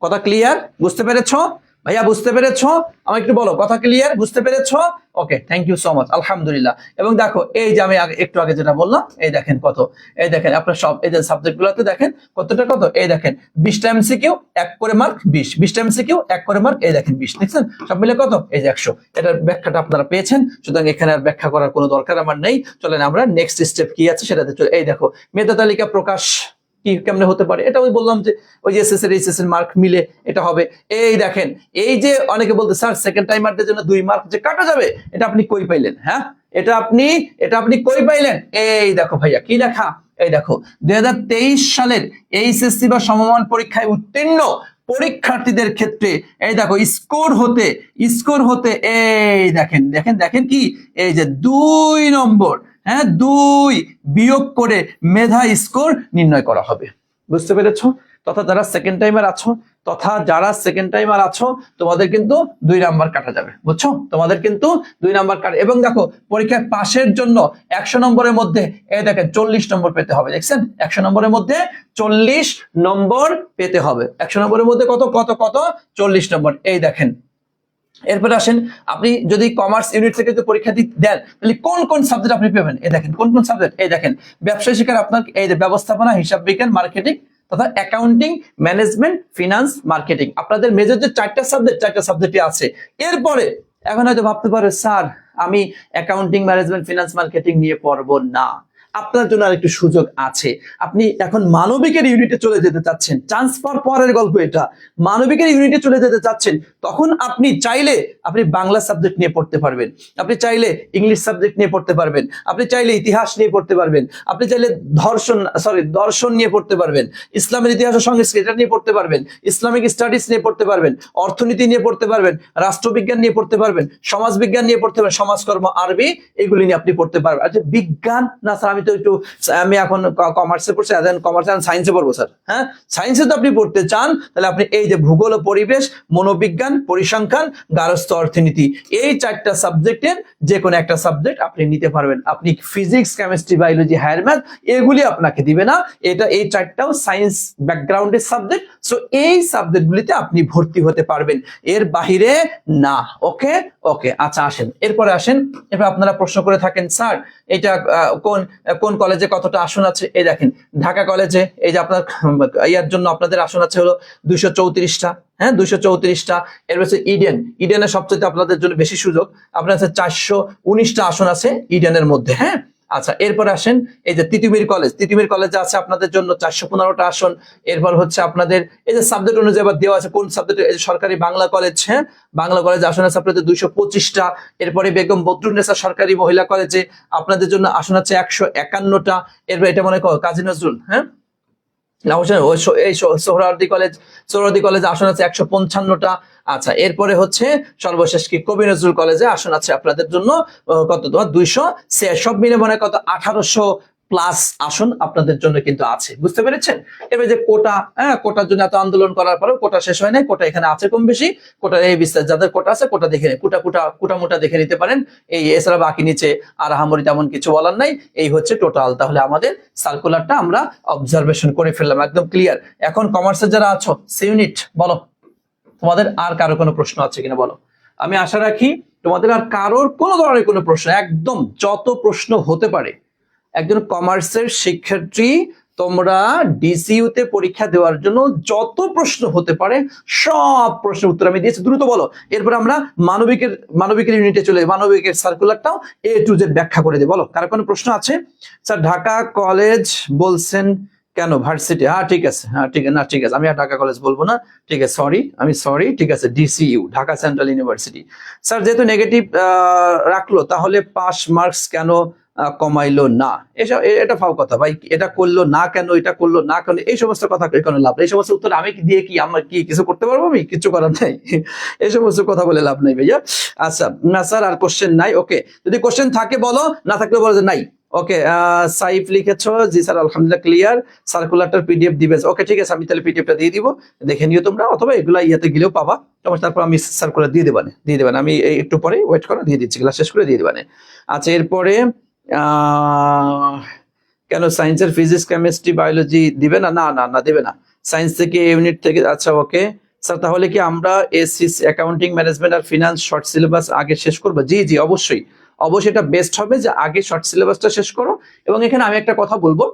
কথা ক্লিয়ার? বুঝতে পেরেছো ভাইয়া? বুঝতে পেরেছো? আমাকে একটু বলো, কথা ক্লিয়ার? বুঝতে পেরেছো? ওকে, থ্যাংক ইউ সো মাচ, আলহামদুলিল্লাহ। এবং দেখো এই যে আমি একটু আগে যেটা বললাম, এই দেখেন কত, এই দেখেন আপনার সব এই যে সাবজেক্ট গুলোতে দেখেন কতটা কত, এই দেখেন 20টা এমসিকিউ 1 করে মার্ক 20, 20টা এমসিকিউ 1 করে মার্ক, এই দেখেন 20, দেখছেন সব মিলে কত, এই যে 100। এটার ব্যাখ্যাটা আপনারা পেয়েছেন, সুতরাং এখানে আর ব্যাখ্যা করার কোনো দরকার আমার নেই। চলেন আমরা নেক্সট স্টেপ কি আছে সেটাতে চলে। এই দেখো মেধা তালিকা প্রকাশ কি কেমনে হতে পারে, এটা ওই বললাম যে ওই যে এসএসসি এর এইচএস এর মার্ক মিলে এটা হবে। এই দেখেন এই যে অনেকে বলতে স্যার সেকেন্ড টাইমারদের জন্য 2 মার্ক যে কাটা যাবে, এটা আপনি কই পাইলেন? হ্যাঁ এটা আপনি কই পাইলেন? এই দেখো ভাইয়া কি লেখা, এই দেখো 2023 সালের এইচএসসি বা সমমান পরীক্ষায় উত্তীর্ণ পরীক্ষার্থীদের ক্ষেত্রে এই দেখো স্কোর হতে এই দেখেন দেখেন দেখেন কি, এই যে 2 নম্বর, হ্যাঁ 2 বিয়োগ করে মেধা স্কোর নির্ণয় করা হবে। বুঝতে পেরেছো? তথা যারা সেকেন্ড টাইমার আছো তোমাদের কিন্তু 2 নাম্বার কাটা যাবে, বুঝছো? তোমাদের কিন্তু 2 নাম্বার কাটা। এবং দেখো পরীক্ষায় পাশের জন্য 100 নম্বরের মধ্যে এই দেখেন 40 নম্বর পেতে হবে। দেখছেন 100 নম্বরের মধ্যে 40 নম্বর পেতে হবে। 100 নম্বরের মধ্যে কত কত কত 40 নম্বর। এই দেখেন এরপরে আসেন, আপনি যদি কমার্স ইউনিট থেকে পরীক্ষা দেন তাহলে কোন কোন সাবজেক্ট আপনি পাবেন? এই দেখেন কোন কোন সাবজেক্ট, এই দেখেন ব্যবসায় শিক্ষার আপনার এই যে ব্যবস্থাপনা, হিসাব বিজ্ঞান, মার্কেটিং তথা অ্যাকাউন্টিং, ম্যানেজমেন্ট, ফিনান্স, মার্কেটিং। আপনাদের মেজর যে 4টা সাবজেক্টই আছে। এরপরে এখন হয়তো ভাবতে পারে স্যার আমি অ্যাকাউন্টিং, ম্যানেজমেন্ট, ফিনান্স, মার্কেটিং নিয়ে পড়বো না। আপনার জন্য আর একটু সুযোগ আছে। আপনি এখন মানবিকের ইউনিটে চলে যেতে চাচ্ছেন, চান্স পাওয়ার পরের গল্প এটা। মানবিকের ইউনিটে চলে যেতে চাচ্ছেন, তখন আপনি চাইলে আপনি বাংলা সাবজেক্ট নিয়ে পড়তে পারবেন, আপনি চাইলে ইংলিশ সাবজেক্ট নিয়ে পড়তে পারবেন, আপনি চাইলে ইতিহাস নিয়ে পড়তে পারবেন, আপনি চাইলে দর্শন নিয়ে পড়তে পারবেন, ইসলামের ইতিহাস ও সংস্কৃতি এটা নিয়ে পড়তে পারবেন, ইসলামিক স্টাডিজ নিয়ে পড়তে পারবেন, অর্থনীতি নিয়ে পড়তে পারবেন, রাষ্ট্রবিজ্ঞান নিয়ে পড়তে পারবেন, সমাজ বিজ্ঞান নিয়ে পড়তে পারবেন, সমাজকর্ম, আরবি এগুলি নিয়ে আপনি পড়তে পারবেন। আচ্ছা বিজ্ঞান না স্যার আমি এখন কমার্সে পড়ছি, কমার্স এন্ড সায়েন্সে পড়বো স্যার। হ্যাঁ সায়েন্সে তো আপনি পড়তে চান, তাহলে আপনি এই যে ভূগোল ও পরিবেশ, মনোবিজ্ঞান, পরিসংখ্যান, গার্হস্থ্য অর্থনীতি, এই 4টা সাবজেক্টের যে কোনো একটা সাবজেক্ট আপনি নিতে পারবেন। আপনি physics, chemistry, biology, higher math এগুলি আপনাকে দিবে না। এই 4টাও সায়েন্স ব্যাকগ্রাউন্ডের সাবজেক্ট। সো এই সাবজেক্টগুলিতে আপনি ভর্তি হতে পারবেন, এর বাহিরে না। ওকে ওকে আচ্ছা আসেন এরপরে এরপর আপনারা প্রশ্ন করে থাকেন স্যার এটা কোন কলেজে কতটা আসন আছে? এই দেখেন ঢাকা কলেজে এই যে আপনার ইয়ার জন্য আপনাদের আসন আছে হলো 234টা, হ্যাঁ 234টা। এর হচ্ছে ইডেনের সবচেয়ে আপনাদের জন্য বেশি সুযোগ, আপনার আছে 419টা আসন আছে ইডেনের মধ্যে। হ্যাঁ আচ্ছা, এরপর আসেন এই যে তিতুমির কলেজে আছে আপনাদের জন্য 415টা আসন। এরপর হচ্ছে আপনাদের এই যে সাবজেক্ট অনুযায়ী আবার দেওয়া আছে কোন সাবজেক্ট, সরকারি বাংলা কলেজ, হ্যাঁ বাংলা কলেজে আসন আছে আপনাদের 225টা। এরপরে বেগম বদরুন্নেসা সরকারি মহিলা কলেজে আপনাদের জন্য আসন আছে 151টা। এরপর এটা মনে করো কাজী নজরুল, হ্যাঁ এই সোহরাওয়ার্দী কলেজে আসন আছে 155টা। আচ্ছা, এরপরে হচ্ছে সর্বশেষ কি কবি নজরুল কলেজে আসন আছে আপনাদের জন্য কত তোমার 200, সব মিলে মনে কত 1800 প্লাস আসন আপনাদের জন্য কিন্তু আছে, বুঝতে পেরেছেন? এবার যে কোটা, হ্যাঁ কোটার জন্য এত আন্দোলন করার পরেও কোটা শেষ হয় নাই, কোটা এখানে আছে কম বেশি। কোটা এই বিস্তার যাদের কোটা আছে কোটা দেখে কুটা মোটা দেখে নিতে পারেন। এই এছাড়া বাকি নিচে আর আহামরি তেমন কিছু বলার নাই। এই হচ্ছে টোটাল। তাহলে আমাদের সার্কুলারটা আমরা অবজারভেশন করে ফেললাম, একদম ক্লিয়ার। এখন কমার্সের যারা আছো সি ইউনিট বলো, তোমাদের আর কারো কোনো প্রশ্ন আছে কিনা বলো। আমি আশা রাখি তোমাদের আর কারোর কোনো ধরনের কোনো প্রশ্ন, একদম যত প্রশ্ন হতে পারে। একজন কমার্সের শিক্ষার্থী তোমরা ডিসিইউতে পরীক্ষা দেওয়ার জন্য যত প্রশ্ন হতে পারে সব প্রশ্নের উত্তর আমি দিয়েছি, দ্রুত বলো। এরপর আমরা মানবিকের ইউনিটে চলে, মানবিকের সার্কুলারটাও A to Z ব্যাখ্যা করে দিই। বলো কার কোনো প্রশ্ন আছে? স্যার ঢাকা কলেজ বলছেন কেন, ভার্সিটি? হ্যাঁ ঠিক আছে, হ্যাঁ ঠিক আছে, না ঠিক আছে, আমি আর ঢাকা কলেজ বলবো না, ঠিক আছে, সরি, ঠিক আছে, DCU Dhaka central university. Sir যেহেতু নেগেটিভ রাখলো তাহলে পাস মার্কস কেন কমাইলো না? এটা ফাও কথা ভাই, এটা করলো না কেন, এটা করলো না কেন, এই সমস্ত কথা কোনো লাভ নেই। এই সমস্ত উত্তর আমি দিয়ে কি আমার কি কিছু করতে পারবো? আমি কিছু করার নাই, এই সমস্ত কথা বলে লাভ নাই ভাইয়া। আচ্ছা না স্যার আর কোশ্চেন নাই, ওকে, যদি কোশ্চেন থাকে বলো, না থাকলে বলো যে নাই। ওকে, সাইফ লিখেছো, জি স্যার আলহামদুলিল্লাহ ক্লিয়ার, সার্কুলারটার পিডিএফ দিবে। ওকে ঠিক আছে, আমি তাহলে পিডিএফটা দিয়ে দিব, দেখে নিও তোমরা, অথবা এগুলা ইয়াতে গেলেও পাবা। তারপর আমি সার্কুলার দিয়ে দেবানে, আমি একটু পরে ওয়েট করো, দিয়ে দিচ্ছি, ক্লাস শেষ করে দিয়ে দেবানে। আচ্ছা এরপরে কেন সায়েন্সের ফিজিক্স কেমিস্ট্রি বায়োলজি দিবে না? না না না দেবে না, সায়েন্স থেকে ইউনিট থেকে। আচ্ছা ওকে স্যার, তাহলে কি আমরা এসিস অ্যাকাউন্টিং ম্যানেজমেন্ট আর ফিনান্স শর্ট সিলেবাস আগে শেষ করবো? জি জি অবশ্যই, এটা বেস্ট হবে যে আগে শর্ট সিলেবাসটা শেষ করো। এবং এখানে আমি একটা কথা বলবো,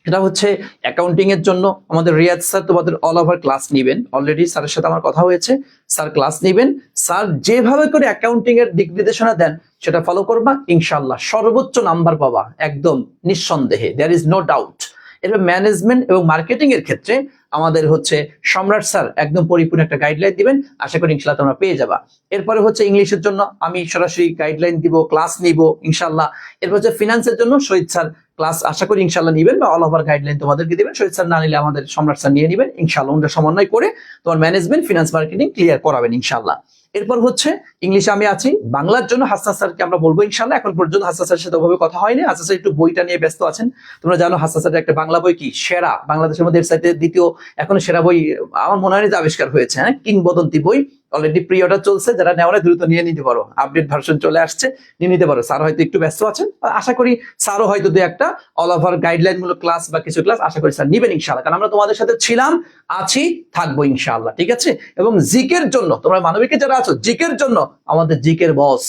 এটা হচ্ছে অ্যাকাউন্টিং এর জন্য আমাদের রিয়াজ স্যার তোমাদের অল ওভার ক্লাস নিবেন, অলরেডি স্যারের সাথে আমার কথা হয়েছে, স্যার ক্লাস নিবেন। স্যার যেভাবে করে অ্যাকাউন্টিং এর দিক নির্দেশনা দেন সেটা ফলো করবা, ইনশাআল্লাহ সর্বোচ্চ নাম্বার পাবা, একদম নিঃসন্দেহে, দেয়ার ইজ নো ডাউট। এরপর ম্যানেজমেন্ট এবং মার্কেটিং এর ক্ষেত্রে আমাদের হচ্ছে সম্রাট স্যার একদম পরিপূর্ণ একটা গাইডলাইন দিবেন, আশা করি ইনশাআল্লাহ তোমরা পেয়ে যাবা। এরপরে হচ্ছে ইংলিশের জন্য আমি সরাসরি গাইডলাইন দিব, ক্লাস নিব ইনশাআল্লাহ। এরপর হচ্ছে ফিনান্সের জন্য শহীদ স্যার ক্লাস আশা করি ইনশাআল্লাহ নিবেন, বা অল ওভার গাইডলাইন তোমাদেরকে দিবেন। শহীদ স্যার না নিলে আমাদের সম্রাট স্যার নিয়ে নিবেন ইনশাআল্লাহ, ওটা সমন্বয় করে তোমার ম্যানেজমেন্ট ফিনান্স মার্কেটিং ক্লিয়ার করাবেন ইনশাআল্লাহ। এরপর হচ্ছে ইংলিশে আমি আছি, বাংলার জন্য হাসান স্যারকে আমরা বলবো ইনশাআল্লাহ। এখন পর্যন্ত হাসান স্যারের সাথে ওভাবে কথা হয়নি, হাসান স্যার একটু বইটা নিয়ে ব্যস্ত আছেন। তোমরা জানো হাসান স্যারের একটা বাংলা বই কি সেরা, বাংলাদেশের মধ্যে দ্বিতীয় এখন সেরা বই আমার মনে হয় যে আবিষ্কার হয়েছে, হ্যাঁ কিংবদন্তি বই। অলরেডি প্রি অর্ডার চলছে, যারা নেওয়া দ্রুত নিয়ে নিতে পারো, আপডেট ভার্সন চলে আসছে, নিয়ে নিতে পারো। স্যার হয়তো একটু ব্যস্ত আছেন, আশা করি স্যারও হয়তো দু একটা অল ওভার গাইডলাইন মূলক ক্লাস বা কিছু ক্লাস আশা করি স্যার নিবেন ইনশাআল্লাহ, কারণ আমরা তোমাদের সাথে ছিলাম, আছি, থাকবো ইনশাআল্লাহ, ঠিক আছে। এবং জিকের জন্য তোমরা মানবিকে যারা আছো, জিকের জন্য আমাদের জিকের বস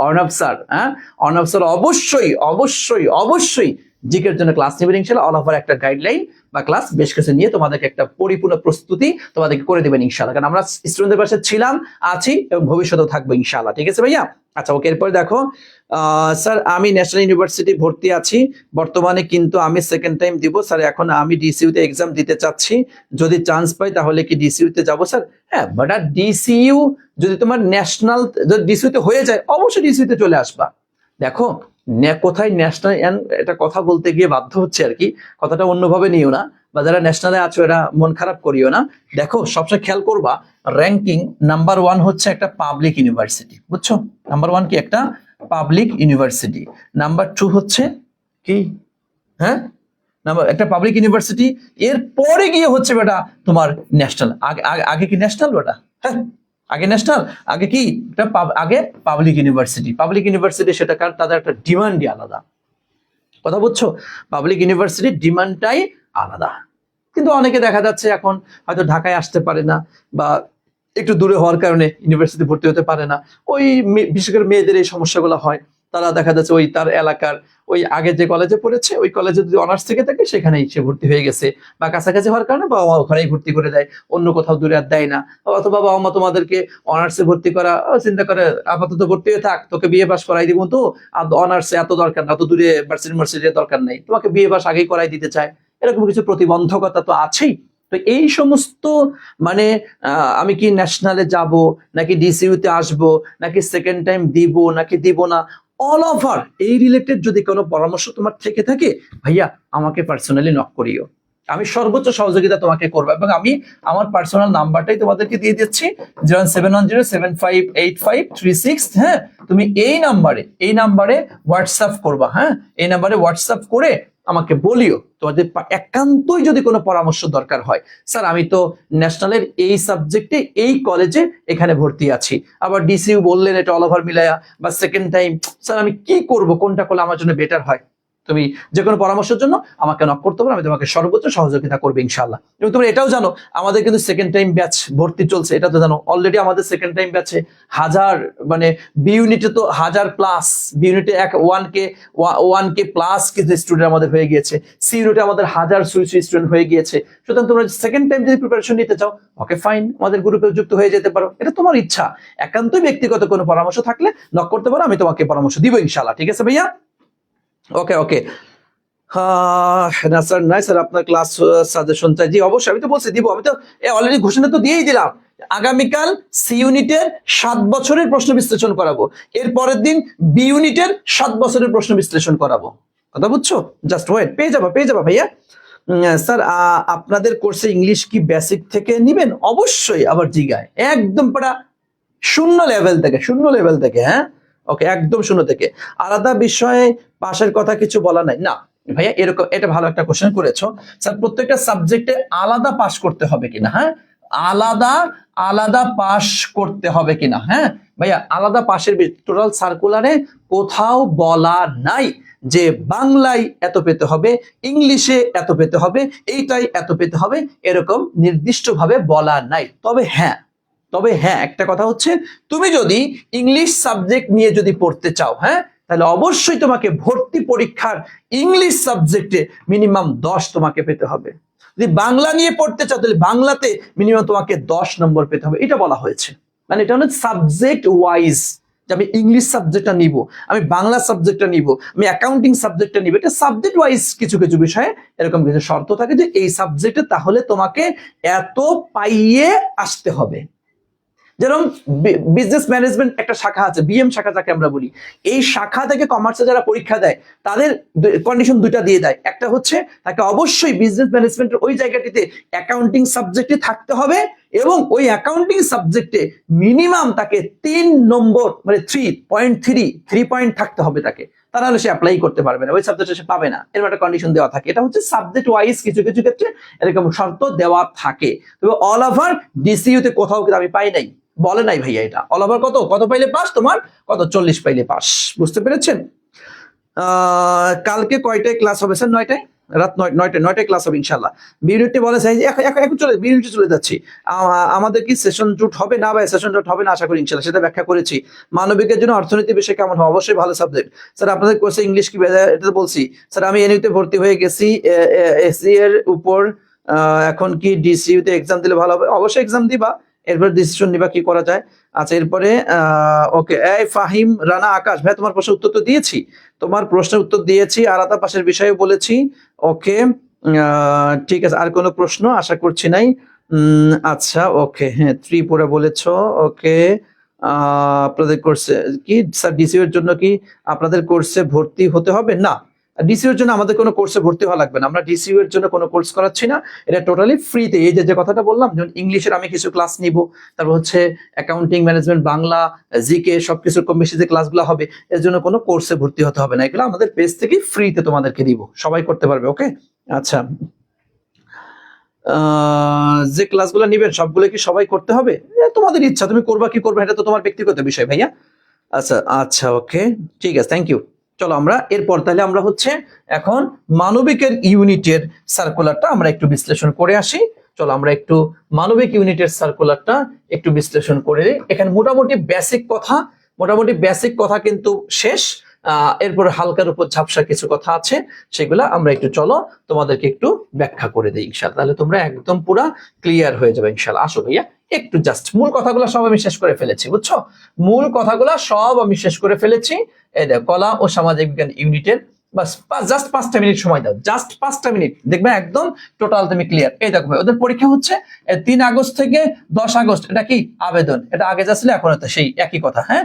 অর্ণব স্যার, হ্যাঁ অর্ণব স্যার অবশ্যই অবশ্যই অবশ্যই জিকের জন্য ক্লাস নেবেন ইনশাআল্লাহ। অল ওভার একটা গাইডলাইন বা ক্লাস বেশ কিছু নিয়ে তোমাদেরকে একটা পরিপূর্ণ প্রস্তুতি তোমাদেরকে করে দেবেন ইনশাআল্লাহ, কারণ আমরা স্টুডেন্টদের পাশে ছিলাম, আছি এবং ভবিষ্যতেও থাকবো ইনশাআল্লাহ, ঠিক আছে ভাইয়া। আচ্ছা ওকে, এরপর দেখো স্যার আমি ন্যাশনাল ইউনিভার্সিটি ভর্তি আছি বর্তমানে, কিন্তু আমি সেকেন্ড টাইম দিব স্যার, এখন আমি ডিসিইউতে এক্সাম দিতে চাচ্ছি, যদি চান্স পাই তাহলে কি ডিসিইউতে যাবো স্যার? হ্যাঁ বাট ডিসিইউ যদি তোমার ন্যাশনাল যদি ডিসিইউতে হয়ে যায় অবশ্যই ডিসিইউতে চলে আসবা। দেখো কোথায় ন্যাশনাল, এটা কথা বলতে গিয়ে বাধ্য হচ্ছে আর কি, কথাটা অন্যভাবে নিও না, বা যারা ন্যাশনালে আছো এরা মন খারাপ করিও না। দেখো সবসময় খেয়াল করবা, র্যাঙ্কিং নাম্বার 1 হচ্ছে একটা পাবলিক ইউনিভার্সিটি, বুঝছো? নাম্বার 1 কি একটা পাবলিক ইউনিভার্সিটি, নাম্বার 2 হচ্ছে কি, হ্যাঁ নাম্বার একটা পাবলিক ইউনিভার্সিটি, এর পরে গিয়ে হচ্ছে বেটা তোমার ন্যাশনাল। আগে কি ন্যাশনাল বেটা? হ্যাঁ আগে ন্যাশনাল, আগে কি আগে পাবলিক ইউনিভার্সিটি, সেটা কারণ তাদের একটা ডিমান্ডই আলাদা, কথা বুঝছো? পাবলিক ইউনিভার্সিটির ডিমান্ডটাই আলাদা। কিন্তু অনেকে দেখা যাচ্ছে এখন হয়তো ঢাকায় আসতে পারে না, বা একটু দূরে হওয়ার কারণে ইউনিভার্সিটি ভর্তি হতে পারে না, ওই বিশেষ করে মেয়েদের এই সমস্যাগুলো হয়। তারা দেখা যাচ্ছে ওই তার এলাকার ওই আগে যে কলেজে পড়েছে ওই কলেজে যদি অনার্স থেকে থাকে সেখানেই সে ভর্তি হয়ে গেছে, বা কাছাকাছি হওয়ার কারণে বাবা মা ওখানেই ভর্তি করে দেয়, অন্য কোথাও দূরে আর দেয় না। অথবা বাবা মা তোমাদেরকে অনার্সে ভর্তি করা চিন্তা করে আপাতত ভর্তি হয়ে থাক, তোকে বিএ পাস করাই দিব, তো অনার্সে এত দরকার না, এত দূরে ভার্সিটির দরকার নেই, তোমাকে বিএ পাস আগেই করাই দিতে চায়, এরকম কিছু প্রতিবন্ধকতা তো আছেই। তো এই সমস্ত মানে আমি কি ন্যাশনালে যাব নাকি ডিসিইউতে আসব নাকি সেকেন্ড টাইম দিব নাকি দিব না, অল ওভার এই রিলেটেড যদি কোনো পরামর্শ তোমার থেকে থাকে ভাইয়া আমাকে পার্সোনালি নক করিও, আমি সর্বোচ্চ সহযোগিতা তোমাকে করবো। এবং আমি আমার পার্সোনাল নাম্বারটাই তোমাদেরকে দিয়ে দিচ্ছি 07107585336। হ্যাঁ, তুমি এই নাম্বারে হোয়াটসঅ্যাপ করবা। হ্যাঁ, এই নাম্বারে হোয়াটসঅ্যাপ করে আমাকে বলিও তোমাদের একান্তই যদি কোনো পরামর্শ দরকার হয়, স্যার আমি তো ন্যাশনালের এই সাবজেক্টে এই কলেজে এখানে ভর্তি আছি, আবার ডিসিইউ বললেন এটা অল ওভার মিলায়া, বা সেকেন্ড টাইম স্যার আমি কি করব, কোনটা করলে আমার জন্য বেটার হয়, তুমি যে কোনো পরামর্শের জন্য আমাকে নক করতে পারো, আমি তোমাকে সর্বোচ্চ সহযোগিতা করবো ইনশাআল্লাহ। এবং তোমরা এটাও জানো আমাদের কিন্তু সেকেন্ড টাইম ব্যাচ ভর্তি চলছে, এটা তো জানো অলরেডি আমাদের সেকেন্ড টাইম ব্যাচে 1000 মানে বি ইউনিটে তো 1000 প্লাস, বি ইউনিটে 1K প্লাস কিছু স্টুডেন্ট আমাদের হয়ে গিয়েছে, সি ইউনিটে আমাদের 1000 স্টুডেন্ট হয়ে গিয়েছে। সুতরাং তোমরা সেকেন্ড টাইম যদি প্রিপারেশন নিতে চাও ওকে ফাইন, আমাদের গ্রুপে যুক্ত হয়ে যেতে পারো, এটা তোমার ইচ্ছা। একান্তই ব্যক্তিগত কোনো পরামর্শ থাকলে নক করতে পারো, আমি তোমাকে পরামর্শ দিব ইনশাআল্লাহ। ঠিক আছে ভাইয়া? ওকে ওকে। না স্যার নাই স্যার, আপনার ক্লাস সাজেশন চাই। জি অবশ্যই, আমি তো বলছি দিব, আমি তো অলরেডি ঘোষণা তো দিয়েই দিলাম। আগামীকাল সি ইউনিটের 7 বছরের প্রশ্ন বিশ্লেষণ করাবো, এর পরের দিন বি ইউনিটের 7 বছরের প্রশ্ন বিশ্লেষণ করাবো। কথা বুঝছো? জাস্ট ওয়েট, পেয়ে যাবা ভাইয়া। স্যার আপনাদের কোর্সে ইংলিশ কি বেসিক থেকে নিবেন? অবশ্যই, আবার জিগায় একদম পড়া শূন্য লেভেল থেকে। হ্যাঁ ওকে, একদম শূন্য থেকে। আলাদা বিষয়ে পাশের কথা কিছু বলা নাই না ভাইয়া, এরকম এটা ভালো একটা কোশ্চেন করেছো। স্যার প্রত্যেকটা সাবজেক্টে আলাদা পাস করতে হবে কিনা? হ্যাঁ, আলাদা পাস করতে হবে কিনা? হ্যাঁ ভাইয়া, আলাদা পাশের টোটাল সার্কুলারে কোথাও বলা নাই যে বাংলায় এত পেতে হবে, ইংলিশে এত পেতে হবে, এইটাই এত পেতে হবে, এরকম নির্দিষ্টভাবে বলা নাই। তবে হ্যাঁ একটা কথা হচ্ছে, তুমি যদি ইংলিশ সাবজেক্ট নিয়ে যদি পড়তে চাও, হ্যাঁ তাহলে অবশ্যই তোমাকে ভর্তি পরীক্ষার ইংলিশ সাবজেক্টে মিনিমাম 10 তোমাকে পেতে হবে। যদি বাংলা নিয়ে পড়তে চাও তাহলে বাংলাতে মিনিমাম তোমাকে 10 নম্বর পেতে হবে, এটা বলা হয়েছে। মানে এটা হচ্ছে সাবজেক্ট ওয়াইজ, যে আমি ইংলিশ সাবজেক্টটা নিব, আমি বাংলা সাবজেক্টটা নিব, আমি অ্যাকাউন্টিং সাবজেক্টটা নিব, এটা সাবজেক্ট ওয়াইজ কিছু বিষয়ে এরকম কিছু শর্ত থাকে যে এই সাবজেক্টে তাহলে তোমাকে এত পাইয়ে আসতে হবে। যেরকম বিজনেস ম্যানেজমেন্ট একটা শাখা আছে, বিএম শাখা যাকে আমরা বলি, এই শাখা থেকে কমার্সে যারা পরীক্ষা দেয় তাদের কন্ডিশন দুইটা দিয়ে দেয়। একটা হচ্ছে তাকে অবশ্যই বিজনেস ম্যানেজমেন্টের ওই জায়গাটিতে অ্যাকাউন্টিং সাবজেক্টে থাকতে হবে, এবং ওই অ্যাকাউন্টিং সাবজেক্টে মিনিমাম তাকে 3 নম্বর মানে 3 পয়েন্ট থাকতে হবে তাকে, তারা হলে সে অ্যাপ্লাই করতে পারবে না, ওই সাবজেক্টে সে পাবে না, এরকম একটা কন্ডিশন দেওয়া থাকে। এটা হচ্ছে সাবজেক্ট ওয়াইজ কিছু ক্ষেত্রে এরকম শর্ত দেওয়া থাকে। তবে অল ওভার ডিসিইউতে কোথাও কিন্তু আমি পাই নাই, বলে নাই ভাইয়া এটা অল ওভার কত পাইলে পাস, তোমার কত 40 পাইলে পাস। বুঝতে পেরেছেন? কালকে কয়টায় ক্লাস হবে স্যার? 9টায়, রাত 9টায় ক্লাস হবে ইনশাল্লাহ। বিউনিটে বলে চাই এখন বিউনিটে চলে যাচ্ছি। আমাদের কি সেশন জুট হবে? না ভাই, সেশন জুট হবে না আশা করি ইনশাল্লাহ, সেটা ব্যাখ্যা করেছি। মানবিকের জন্য অর্থনীতি বিষয় কেমন হবে? অবশ্যই ভালো সাবজেক্ট। স্যার আপনাদের কোর্সে ইংলিশ কি? এটা তো বলছি স্যার, আমি এনইউতে ভর্তি হয়ে গেছি এসসি এর উপর, এখন কি ডিসিইউতে এক্সাম দিলে ভালো হবে? অবশ্যই এক্সাম দিবা, এরপর ডিসিশন নিবা কি করা যায়। আচ্ছা এরপরে ওকে, এই ফাহিম রানা আকাশ ভাই, তোমার প্রশ্নের উত্তর তো দিয়েছি, আলাদা পাশের বিষয়ে বলেছি। ওকে ঠিক আছে, আর কোনো প্রশ্ন আশা করছি নাই। আচ্ছা ওকে, হ্যাঁ ত্রিপুরা বলেছ। ওকে আপনাদের কোর্সে কি স্যার ডিসিউ এর জন্য কি আপনাদের কোর্সে ভর্তি হতে হবে? না, ডিসিউ এর জন্য আমাদের কোনো কোর্সে ভর্তি হওয়া লাগবে না, আমরা ডিসিউ এর জন্য কোনো কোর্স করাচ্ছি না, এটা টোটালি ফ্রিতে। এই যে কথাটা বললাম, যেমন ইংলিশের আমি কিছু ক্লাস নিব, তারপর হচ্ছে অ্যাকাউন্টিং, ম্যানেজমেন্ট, বাংলা, জিকে সবকিছুর কম বেশি যে ক্লাসগুলো হবে, এর জন্য কোনো কোর্সে ভর্তি হতে হবে না, এগুলো আমাদের পেজ থেকে ফ্রিতে তোমাদেরকে দিব, সবাই করতে পারবে। ওকে আচ্ছা, যে ক্লাসগুলো নিবেন সবগুলো কি সবাই করতে হবে? তোমাদের ইচ্ছা, তুমি করবা কি করবে এটা তো তোমার ব্যক্তিগত বিষয় ভাইয়া। আচ্ছা ওকে ঠিক আছে, থ্যাংক ইউ। চলো আমরা এরপর তাহলে আমরা হচ্ছে এখন মানবিকের ইউনিটের সার্কুলারটা আমরা একটু বিশ্লেষণ করে আসি। চলো আমরা একটু মানবিক ইউনিটের সার্কুলারটা একটু বিশ্লেষণ করে, এখানে মোটামুটি বেসিক কথা কিন্তু শেষ। এরপর হালকার উপর ঝাপসা কিছু কথা আছে, সেগুলা আমরা একটু চলো তোমাদেরকে একটু ব্যাখ্যা করে দিই ইনশাআল্লাহ, তাহলে তোমরা একদম পুরা ক্লিয়ার হয়ে যাবে ইনশাআল্লাহ। আসো ভাইয়া, একটু জাস্ট মূল কথাগুলো সব আমি শেষ করে ফেলেছি, বুঝছো? মূল কথাগুলো সব আমি শেষ করে ফেলেছি। এই দেখো, কলা ও সামাজিক বিজ্ঞান ইউনিটের বাস জাস্ট 5টা মিনিট সময় দাও, জাস্ট 5টা মিনিট, দেখবে একদম টোটাল তুমি ক্লিয়ার। এই দেখো ভাই, ওদের পরীক্ষা হচ্ছে 3 আগস্ট থেকে 10 আগস্ট। এটা কি আবেদন, এটা আগে যা ছিল এখন তো সেই একই কথা, হ্যাঁ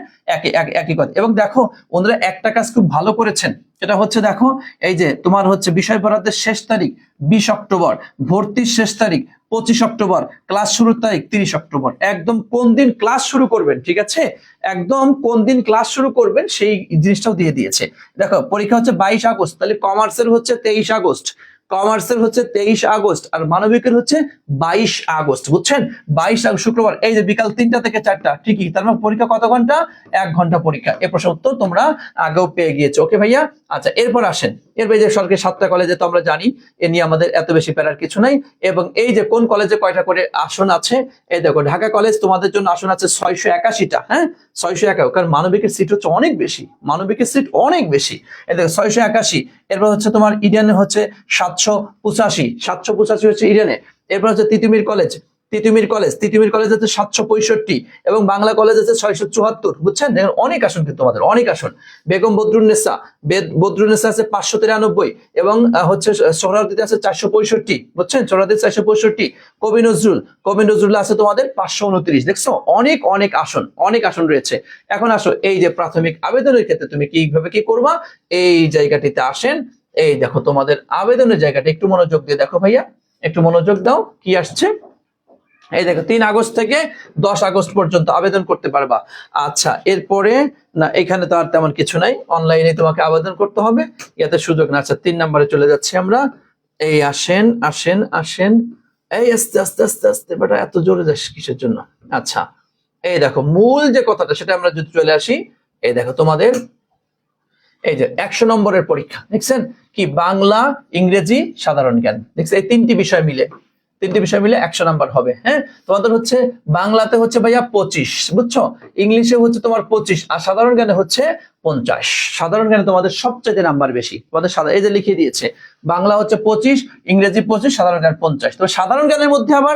একই কথা। এবং দেখো ওনারা একটা কাজ খুব ভালো করেছেন, সেটা হচ্ছে দেখো, এই যে তোমার হচ্ছে বিষয় বরাদ্দের শেষ তারিখ 20 অক্টোবর, ভর্তির শেষ তারিখ 25 অক্টোবর, ক্লাস শুরুর তারিখ 30 অক্টোবর। একদম কোন দিন ক্লাস শুরু করবেন, ঠিক আছে, একদম কোন দিন ক্লাস শুরু করবেন সেই জিনিসটাও দিয়ে দিয়েছে। দেখো পরীক্ষা হচ্ছে 22 আগস্ট, তাহলে কমার্সের হচ্ছে 23 আগস্ট, কমার্সের হচ্ছে 23 আগস্ট, আর মানবিকের হচ্ছে 22 আগস্ট, বুঝছেন? 22 আগস্ট শুক্রবার, এই যে বিকাল 3টা থেকে 4টা, ঠিকই। তার মানে পরীক্ষা কত ঘন্টা? 1 ঘন্টা পরীক্ষা। এ প্রশ্ন উত্তর তোমরা আগেও পেয়ে গিয়েছো, ওকে ভাইয়া? আচ্ছা, এরপর আসেন, এরপর যে সরকারি 7টা কলেজে তো আমরা জানি, এ নিয়ে আমাদের এত বেশি প্যারার কিছু নাই। এবং এই যে কোন কলেজে কয়টা করে আসন আছে, এই দেখো ঢাকা কলেজ তোমাদের জন্য আসন আছে 681টা, হ্যাঁ 681, কারণ মানবিকের সিট হচ্ছে অনেক বেশি, মানবিকের সিট অনেক বেশি। এই দেখো 681। এরপর হচ্ছে তোমার ইডেনে হচ্ছে 785 হচ্ছে ইডেনে। এরপর হচ্ছে তিতুমির কলেজ, তিতুমির কলেজ হচ্ছে 765, এবং বাংলা কলেজ আছে 674, বুঝছেন? অনেক আসন কিন্তু তোমাদের, অনেক আসন। বেগম বদরুন্নেসা আছে 593, এবং হচ্ছে সোহরাওয়ার্দীতে আছে 465, বুঝছেন? সোহরাওয়ার্দী 465। কবি নজরুল আছে তোমাদের 529। দেখছো, অনেক অনেক আসন, অনেক আসন রয়েছে। এখন আসো, এই যে প্রাথমিক আবেদনের ক্ষেত্রে তুমি কিভাবে কি করবা, এই জায়গাটিতে আসেন। এই দেখো তোমাদের আবেদনের জায়গাটা একটু মনোযোগ দিয়ে দেখো ভাইয়া, একটু মনোযোগ দাও, কি আসছে। এই দেখো 3 আগস্ট থেকে 10 আগস্ট পর্যন্ত আবেদন করতে পারবা। আচ্ছা, এরপরে না, এখানে তো আর তেমন কিছু নাই, অনলাইনে তোমাকে আবেদন করতে হবে, ইয়াতে সুযোগ না। আচ্ছা, 3 নম্বরে চলে যাচ্ছি আমরা। এই আসেন আসেন আসেন, এই আস্তে আস্তে আস্তে আস্তে, বেটা এত জোরে যাস কিসের জন্য? আচ্ছা, এই দেখো মূল যে কথাটা, সেটা আমরা যদি চলে আসি। এই দেখো তোমাদের এই যে 100 নম্বরের পরীক্ষা, দেখছেন কি? বাংলা, ইংরেজি, সাধারণ জ্ঞান, দেখছেন? এই তিনটি বিষয় মিলে 100 নাম্বার হবে, হ্যাঁ। তোমাদের হচ্ছে বাংলাতে হচ্ছে ভাইয়া 25, বুঝছো? ইংলিশে হচ্ছে তোমার 25, আর সাধারণ জ্ঞানে হচ্ছে 50। সাধারণ জ্ঞানে তোমাদের সবচেয়ে নাম্বার বেশি, তোমাদের এই যে লিখিয়ে দিয়েছে, বাংলা হচ্ছে 25, ইংরেজি 25, সাধারণ জ্ঞান 50। তো সাধারণ জ্ঞানের মধ্যে আবার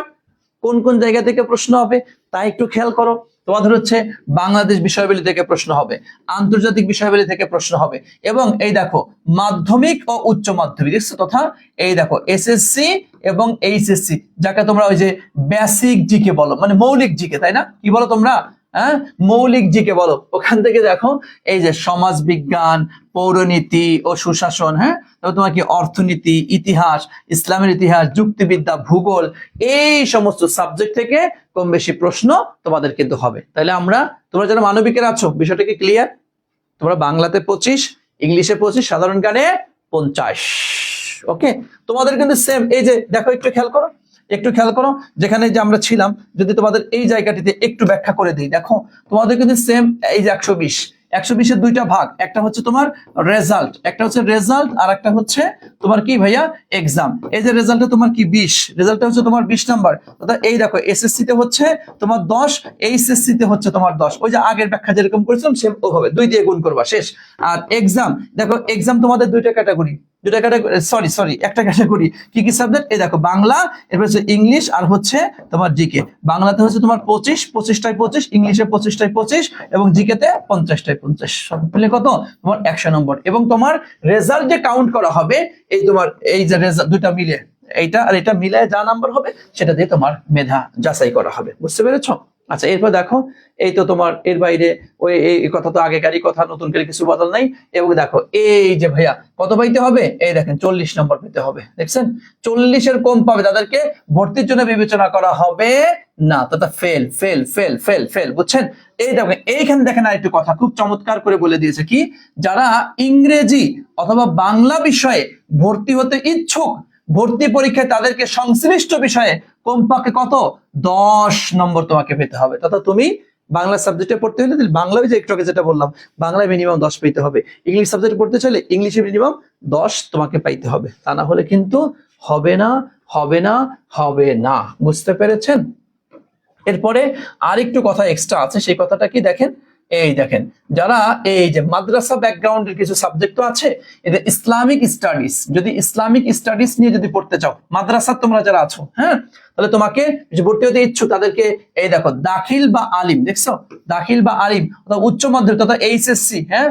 কোন কোন জায়গা থেকে প্রশ্ন হবে তাই একটু খেয়াল করো। তোমাদের হচ্ছে বাংলাদেশ বিষয়াবলী থেকে প্রশ্ন হবে, আন্তর্জাতিক বিষয়াবলী থেকে প্রশ্ন হবে, এবং এই দেখো মাধ্যমিক ও উচ্চ মাধ্যমিক, তথা এই দেখো এসএসসি এবং এইচএসসি, যাকে তোমরা ওই যে বেসিক জিকে বলো, মানে মৌলিক জিকে, তাই না? কি বলো তোমরা? হ্যাঁ, মৌলিক জিকে বলো। ওখান থেকে দেখো এই যে সমাজ বিজ্ঞান, পৌরনীতি ও সুশাসন, হ্যাঁ, তবে তোমার কি অর্থনীতি, ইতিহাস, ইসলামের ইতিহাস, যুক্তিবিদ্যা, ভূগোল, এই সমস্ত সাবজেক্ট থেকে কম বেশি প্রশ্ন তোমাদের কিন্তু হবে। তাহলে তোমরা যারা মানবিকের আছো, বিষয়টা কি ক্লিয়ার? তোমরা বাংলাতে 25, ইংলিশে 25, সাধারণ জ্ঞানে 50। ওকে, তোমাদের কিন্তু সেম। এই যে দেখো, একটু খেয়াল করো যেখানে যে আমরা ছিলাম, যদি তোমাদের এই জায়গাটিতে একটু ব্যাখ্যা করে দিই, দেখো তোমাদের কিন্তু সেম। এই যে 120-এর দুইটা ভাগ, একটা হচ্ছে তোমার রেজাল্ট, আর একটা হচ্ছে তোমার কি ভাইয়া এক্সাম। এই যে রেজাল্টে তোমার কি 20, রেজাল্টটা হচ্ছে তোমার 20 নাম্বার। অর্থাৎ এই দেখো এসএসসি তে হচ্ছে তোমার 10, এইচএসসি তে হচ্ছে তোমার 10। ওই যে আগের ব্যাখ্যা যেরকম করেছিলাম সেম ওভাবে 2 দিয়ে গুণ করবা, শেষ। আর এক্সাম, দেখো এক্সাম তোমাদের একটা ক্যাটাগরি। কি কি সাবজেক্ট? এই দেখো বাংলা, এরপর হচ্ছে ইংলিশ, আর হচ্ছে তোমার জিকে। বাংলাতে হচ্ছে তোমার 25টায় 25, ইংলিশে 25টায় 25, এবং জিকেতে 50টায় 50। সব মিলে কত? তোমার 100 নম্বর। এবং তোমার রেজাল্ট যে কাউন্ট করা হবে, এই তোমার এই যে রেজাল্ট দুটা মিলে, এইটা আর এটা মিলে যা নাম্বার হবে, সেটা দিয়ে তোমার মেধা যাচাই করা হবে। বুঝতে পেরেছো? আচ্ছা, এরপর দেখো, এই তো তোমার এর বাইরে ওই এই কথা তো আগেকারই কথা, নতুন করে কিছু বদল নাই। এবং দেখো এই যে ভাইয়া কত পাইতে হবে, এই দেখেন 40 নম্বর পেতে হবে। দেখছেন, 40-এর কম পাবে তাদেরকে ভর্তির জন্য বিবেচনা করা হবে না, তথা ফেল, বুঝছেন? এই দেখেন, এইখানে দেখেন আর একটু কথা খুব চমৎকার করে বলে দিয়েছে, কি? যারা ইংরেজি অথবা বাংলা বিষয়ে ভর্তি হতে ইচ্ছুক, ভর্তি পরীক্ষায় তাদেরকে সংশ্লিষ্ট বিষয়ে কমপক্ষে কত 10 নম্বর তোমাকে পেতে হবে। তথা তুমি বাংলা সাবজেক্টে পড়তে হলে বাংলা, যে একটু আগে যেটা বললাম, বাংলায় মিনিমাম 10 পেতে হবে। ইংলিশ সাবজেক্টে পড়তে চাইলে ইংলিশে মিনিমাম 10 তোমাকে পাইতে হবে, তা না হলে কিন্তু হবে না। বুঝতে পেরেছেন? এরপরে আর একটু কথা এক্সট্রা আছে, সেই কথাটা কি দেখেন। এই দেখেন, যারা এই যে মাদ্রাসা ব্যাকগ্রাউন্ডের কিছু সাবজেক্ট তো আছে, এদের ইসলামিক স্টাডিজ, যদি ইসলামিক স্টাডিজ নিয়ে যদি পড়তে চাও মাদ্রাসা তোমরা যারা আছো, হ্যাঁ, তাহলে তোমাকে যে ভর্তি হতে ইচ্ছুক তাদেরকে এই দেখো দাখিল বা আলিম, দেখছো, দাখিল বা আলিম অথবা উচ্চ মাধ্যমিক অথবা এইচএসসি, হ্যাঁ,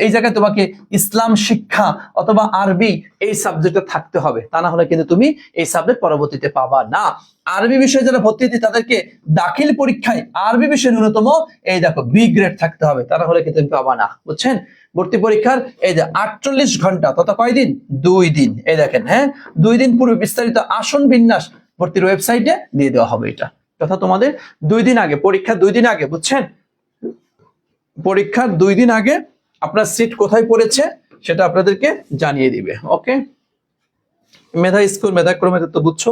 এই জায়গায় তোমাকে ইসলাম শিক্ষা অথবা আরবি এই সাবজেক্টটা থাকতে হবে, তা না হলে কিন্তু তুমি এই সাবজেক্ট পরবর্তীতে পাবা না। আরবি বিষয়ে যারা ভর্তি হতে তাদেরকে দাখিল পরীক্ষায় আরবি বিষয়ে ন্যূনতম এই দেখো বি গ্রেড থাকতে হবে, তা না হলে কিন্তু তুমি পাবা না, বুঝছেন। ভর্তি পরীক্ষার এই যে 48 ঘন্টা তথা কয়দিন, 2 দিন, এই দেখেন, হ্যাঁ, 2 দিন পূর্বে বিস্তারিত আসন বিন্যাস ভর্তির ওয়েবসাইটে দিয়ে দেওয়া হবে। এটা তথা তোমাদের 2 দিন আগে, পরীক্ষা 2 দিন আগে, বুঝছেন, পরীক্ষার 2 দিন আগে আপনার সিট কোথায় পড়েছে সেটা আপনাদেরকে জানিয়ে দিবে। ওকে, মেধা স্কোর মেধাক্রমে তো বুঝছো,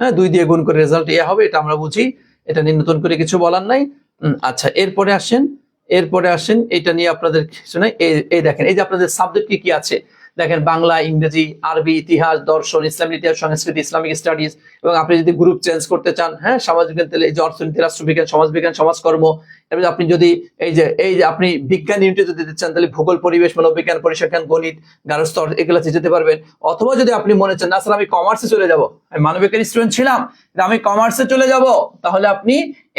হ্যাঁ, 2 দিয়ে গুণ করে রেজাল্ট এ হবে, এটা আমরা বুঝি, এটা নিয়ে নতুন করে কিছু বলার নাই। আচ্ছা, এরপরে আসেন এটা নিয়ে আপনাদের কিছু নাই। এই দেখেন, এই যে আপনাদের সাবজেক্ট কি কি আছে দেখেন, বাংলা, ইংরেজি, আরবি, ইতিহাস, দর্শন, ইসলামিক ইতিহাস, সংস্কৃতি, ইসলামিক স্টাডিজ, এবং আপনি যদি গ্রুপ চেঞ্জ করতে চান, হ্যাঁ, সামাজিক বিজ্ঞান, তাহলে এই যে অর্থনীতি, রাষ্ট্রবিজ্ঞান, সমাজবিজ্ঞান, সমাজকর্ম, এবার আপনি যদি এই যে আপনি বিজ্ঞান ইউনিটে যদি দিতে চান তাহলে ভূগোল, পরিবেশ, মনোবিজ্ঞান, পরিসংখ্যান, গণিত, গার্হস্থ্য এগুলো যেতে পারবেন। অথবা যদি আপনি মনে চান না স্যার আমি কমার্সে চলে যাব, আমি মানবিকের স্টুডেন্ট ছিলাম আমি কমার্সে চলে যাব, তাহলে আপনি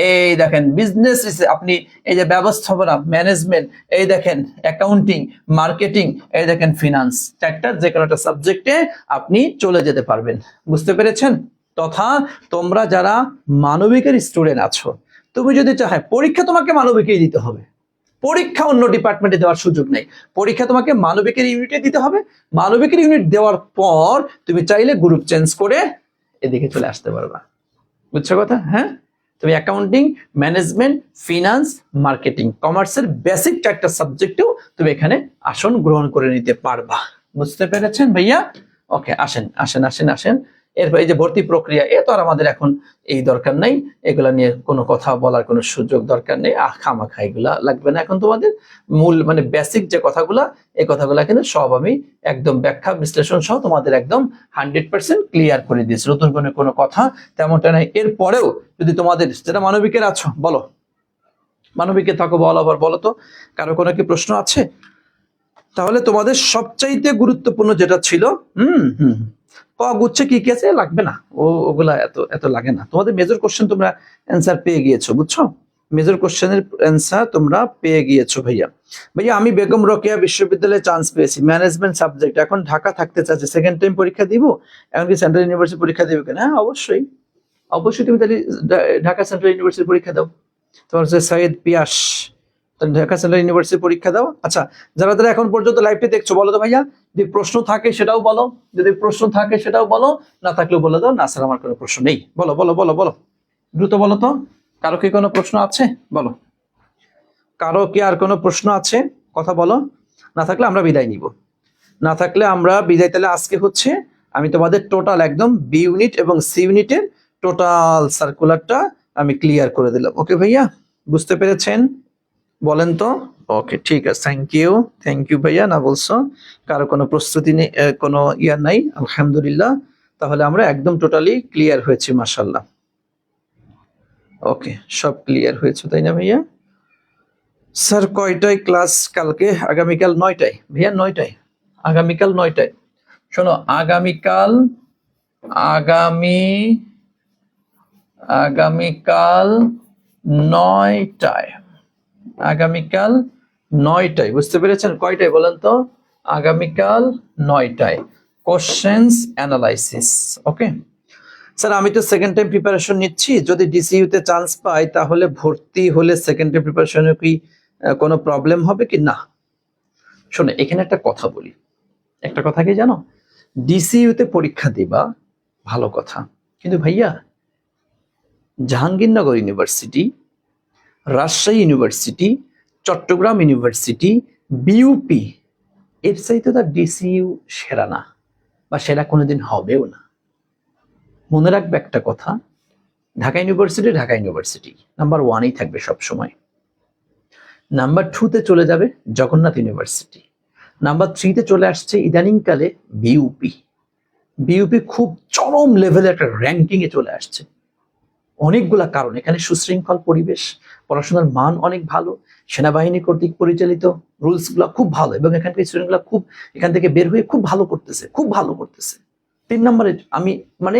এই দেখেন বিজনেস, আপনি এই যে ব্যবস্থাপনা, ম্যানেজমেন্ট, এই দেখেন অ্যাকাউন্টিং, মার্কেটিং, এই দেখেন ফিনান্স, চারটা যে কোনো একটা সাবজেক্টে আপনি চলে যেতে পারবেন, বুঝতে পেরেছেন। তথা তোমরা যারা মানবিকের স্টুডেন্ট আছো, তুমি যদি চাও, হ্যাঁ, পরীক্ষা তোমাকে মানবিকেই দিতে হবে, পরীক্ষা অন্য ডিপার্টমেন্টে দেওয়ার সুযোগ নেই, পরীক্ষা তোমাকে মানবিকের ইউনিটে দিতে হবে। মানবিকের ইউনিট দেওয়ার পর তুমি চাইলে গ্রুপ চেঞ্জ করে এদিকে চলে আসতে পারবা, বুঝছো কথা, হ্যাঁ। তুমি অ্যাকাউন্টিং, ম্যানেজমেন্ট, ফিনান্স, মার্কেটিং, কমার্সের বেসিক চারটা সাবজেক্টেও তুমি এখানে আসন গ্রহণ করে নিতে পারবা, বুঝতে পেরেছেন ভাইয়া। ওকে, আসেন। এরপর এই যে ভর্তি প্রক্রিয়া, এ তো আর আমাদের এখন এই দরকার নাই, এগুলা নিয়ে কোনো কথা বলার কোনো সুযোগ দরকার নেই, খামাখা এগুলা লাগবে না এখন। তোমাদের মূল মানে বেসিক যে কথাগুলা, এই কথাগুলা কিন্তু সব আমি একদম ব্যাখ্যা বিশ্লেষণ সহ তোমাদের একদম 100% ক্লিয়ার করে দিয়েছি, নতুন কোনো কথা তেমনটা নাই। এরপরেও যদি তোমাদের যারা মানবিকের আছো, বলো, মানবিকে থাকো, বলো, আবার বলো তো কারো কোনো কি প্রশ্ন আছে। তাহলে তোমাদের সবচাইতে গুরুত্বপূর্ণ যেটা ছিল, ক গুচ্ছে কি কি আছে লাগবে না, ওগুলা এত লাগে না। তোমাদের মেজর কোশ্চেন তোমরা অ্যান্সার পেয়ে গিয়েছো, বুঝছো, মেজর কোশ্চেনের অ্যান্সার তোমরা পেয়ে গিয়েছো। ভাইয়া আমি বেগম রোকেয়া বিশ্ববিদ্যালয়ে চান্স পেয়েছি, ম্যানেজমেন্ট সাবজেক্ট, এখন ঢাকা থাকতে চাচ্ছি, সেকেন্ড টাইম পরীক্ষা দিব, এখন কি সেন্ট্রাল ইউনিভার্সিটি পরীক্ষা দিবে কিনা? হ্যাঁ, অবশ্যই তুমি তাহলে ঢাকা সেন্ট্রাল ইউনিভার্সিটি পরীক্ষা দাও। তোমার হচ্ছে সৈয়দ পিয়াস, ঢাকা সেন্ট্রাল ইউনিভার্সিটি পরীক্ষা দাও। আচ্ছা, যারা এখন পর্যন্ত লাইভটি দেখছো, বলো তো ভাইয়া, যদি প্রশ্ন থাকে সেটাও বলো, যদি প্রশ্ন থাকে সেটাও বলো, না থাকলেও বলে দাও, না স্যার আমার কোনো প্রশ্ন নেই। বলো বলো বলো বলো, দ্রুত বলো তো, কারো কি কোনো প্রশ্ন আছে? বলো, কারো কি আর কোনো প্রশ্ন আছে? কথা বলো, না থাকলে আমরা বিদায় নিব। না থাকলে আমরা বিদায়, তাহলে আজকে হচ্ছে আমি তোমাদের টোটাল একদম বি ইউনিট এবং সি ইউনিটের টোটাল সার্কুলারটা আমি ক্লিয়ার করে দিলাম। ওকে ভাইয়া, বুঝতে পেরেছেন? বলেন তো। ওকে, ঠিক আছে, থ্যাংক ইউ ভাইয়া। না বলছো কারো কোনো প্রস্তুতি নেই, কোনো ইয়ার নাই, আলহামদুলিল্লাহ। তাহলে আমরা একদম টোটালি ক্লিয়ার হয়েছি, মাশাআল্লাহ। ওকে, সব ক্লিয়ার হয়েছে, তাই না ভাইয়া? স্যার কয়টায় ক্লাস কালকে? আগামীকাল 9টায় ভাইয়া, 9টায়, আগামীকাল 9টায়। শোনো, আগামীকাল 9টায়, আগামীকাল 9টায়, বুঝতে পেরেছেন? কয়টায় বলেন তো? আগামীকাল 9টায়, কোশ্চেন্স অ্যানালাইসিস। ওকে স্যার, আমি তো সেকেন্ড টাইম প্রিপারেশন নিচ্ছি, যদি ডিসিইউ তে চান্স পাই তাহলে ভর্তি হলে সেকেন্ড টাইম প্রিপারেশনে কি কোনো প্রবলেম হবে কি না? শোনো, এখানে একটা কথা বলি, একটা কথা কি জানো, ডিসিইউ তে পরীক্ষা দিবা ভালো কথা, কিন্তু ভাইয়া Jahangirnagar university, Rajshahi university, Chittagong university, BUP, এর চাইতে তার ডিসিইউ সেরা না, বা সেরা কোনোদিন হবেও না। মনে রাখবে একটা কথা, ঢাকা ইউনিভার্সিটি নাম্বার 1-ই থাকবে সব সময়। নাম্বার 2-তে চলে যাবে জগন্নাথ ইউনিভার্সিটি। নাম্বার 3-তে চলে আসছে ইদানিংকালে বিইউপি খুব চরম লেভেলে একটা র্যাঙ্কিং এ চলে আসছে। অনেকগুলা কারণ। এখানে সুশৃঙ্খল পরিবেশ, পড়াশোনার মান অনেক ভালো, সেনাবাহিনী কর্তৃক পরিচালিত, রুলস গুলা খুব ভালো, এবং এখানকার স্টুডেন্ট গুলা খুব এখান থেকে বের হয়ে খুব ভালো করতেছে, খুব ভালো করতেছে। 3 নম্বরে আমি মানে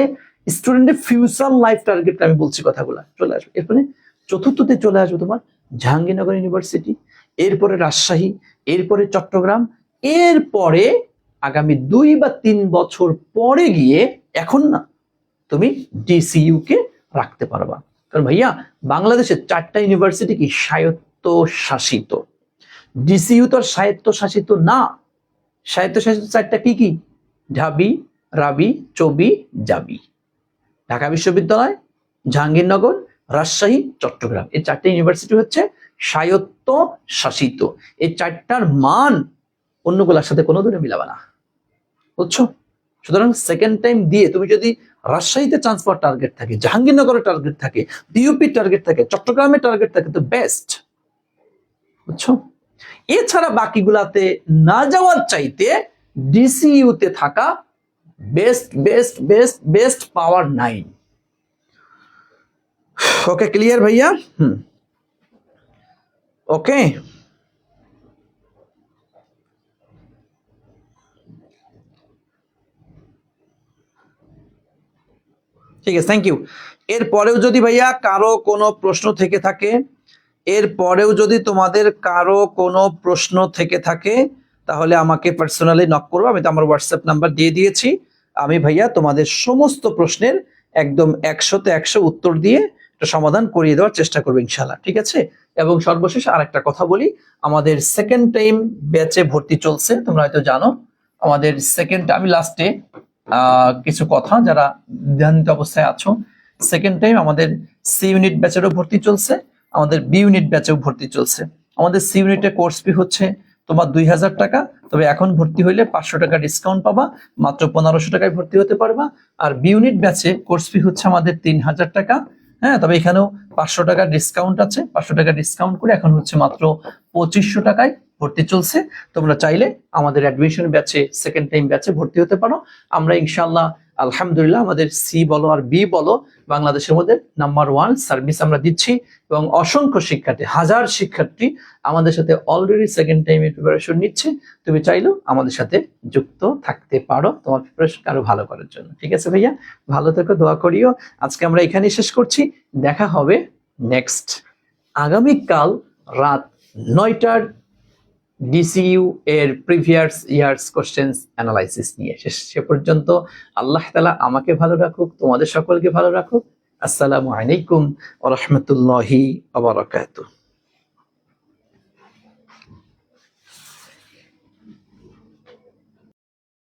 স্টুডেন্টের ফিউচার লাইফ টার্গেট আমি বলছি কথাগুলা, চলে আসবে। এরপরে চতুর্থতে চলে আসবে তোমার জাহাঙ্গীরনগর ইউনিভার্সিটি, এরপরে রাজশাহী, এরপরে চট্টগ্রাম, এরপরে আগামী 2 বা 3 বছর পরে গিয়ে এখন না তুমি ডিসিইউ কে রাখতে পারবা। কারণ ভাইয়া বাংলাদেশের 4টা ইউনিভার্সিটি কি স্বায়ত্তশাসিত, ডিসিইউ তো স্বায়ত্তশাসিত না। স্বায়ত্তশাসিত 4টা কি কি? ঢাবি, রাবি, চবি, জাবি। ঢাকা বিশ্ববিদ্যালয়, জাহাঙ্গীরনগর, রাজশাহী, চট্টগ্রাম, এই 4টা ইউনিভার্সিটি হচ্ছে স্বায়ত্তশাসিত। এই 4টার মান অন্যগুলোর সাথে কোনোদিনও মিলাবে না, বুঝছো? সুতরাং সেকেন্ড টাইম দিয়ে তুমি যদি রাজশাহীতে চান্স পাওয়ার টার্গেট থাকে, জাহাঙ্গীরনগরের টার্গেট থাকে, বিউপির টার্গেট থাকে, চট্টগ্রামের টার্গেট থাকে, তো বেস্ট, বুঝছো? এছাড়া বাকিগুলাতে না যাওয়ার চাইতে ডিসিইউতে থাকা বেস্ট বেস্ট বেস্ট বেস্ট পাওয়ার 9। ওকে, ক্লিয়ার ভাইয়া? ওকে, ঠিক আছে, থ্যাংক ইউ। এরপরেও যদি ভাইয়া কারো কোনো প্রশ্ন থেকে থাকে, এরপরেও যদি তোমাদের কারো কোনো প্রশ্ন থেকে থাকে, তাহলে আমাকে পার্সোনালি নক করবো। আমি তো আমার হোয়াটসঅ্যাপ নাম্বার দিয়ে দিয়েছি। আমি ভাইয়া তোমাদের সমস্ত প্রশ্নের একদম 100তে 100 উত্তর দিয়ে একটা সমাধান করিয়ে দেওয়ার চেষ্টা করবো ইনশাল্লাহ, ঠিক আছে? এবং সর্বশেষ আরেকটা কথা বলি, আমাদের সেকেন্ড টাইম ব্যাচে ভর্তি চলছে, তোমরা হয়তো জানো। আমাদের সেকেন্ড, আমি লাস্টে কিছু কথা, যারা দ্বিধান্বিত অবস্থায় আছো, সেকেন্ড টাইম আমাদের সি ইউনিট ব্যাচেরও ভর্তি চলছে, আমাদের বি ইউনিট ব্যাচেও ভর্তি চলছে। আমাদের সি ইউনিটের কোর্স ফি হচ্ছে তোমার 2000 টাকা, তবে এখন ভর্তি হইলে 500 টাকা ডিসকাউন্ট পাবা, মাত্র 1500 টাকায় ভর্তি হতে পারবা। আর বি ইউনিট ব্যাচে কোর্স ফি হচ্ছে আমাদের 3000 টাকা, হ্যাঁ, তবে এখানেও 500 টাকা ডিসকাউন্ট আছে, 500 টাকা ডিসকাউন্ট করে এখন হচ্ছে মাত্র 2500 টাকায় ভর্তি চলছে। তোমরা চাইলে আমাদের অ্যাডমিশন ব্যাচে, সেকেন্ড টাইম ব্যাচে ভর্তি হতে পারো। আমরা ইনশাআল্লাহ আলহামদুলিল্লাহ আমাদের সি বলো আর বি বলো বাংলাদেশের মধ্যে নাম্বার 1 সার্ভিস আমরা দিচ্ছি, এবং অসংখ্য শিক্ষার্থী, হাজার শিক্ষার্থী আমাদের সাথে অলরেডি সেকেন্ড টাইমের প্রিপারেশন নিচ্ছে। তুমি চাইলেও আমাদের সাথে যুক্ত থাকতে পারো তোমার প্রিপারেশন আরো ভালো করার জন্য, ঠিক আছে ভাইয়া? ভালো থেকো, দোয়া করিও। আজকে আমরা এখানেই শেষ করছি, দেখা হবে নেক্সট আগামীকাল রাত 9টার ডিসিইউ এর প্রিভিয়াস ইয়ার্স কোশ্চেন্স অ্যানালাইসিস নিয়ে। সে পর্যন্ত আল্লাহ তাআলা আমাকে ভালো রাখুক, তোমাদের সকলকে ভালো রাখুক। আসসালামু আলাইকুম ওয়া রাহমাতুল্লাহি ওয়া বারাকাতুহু।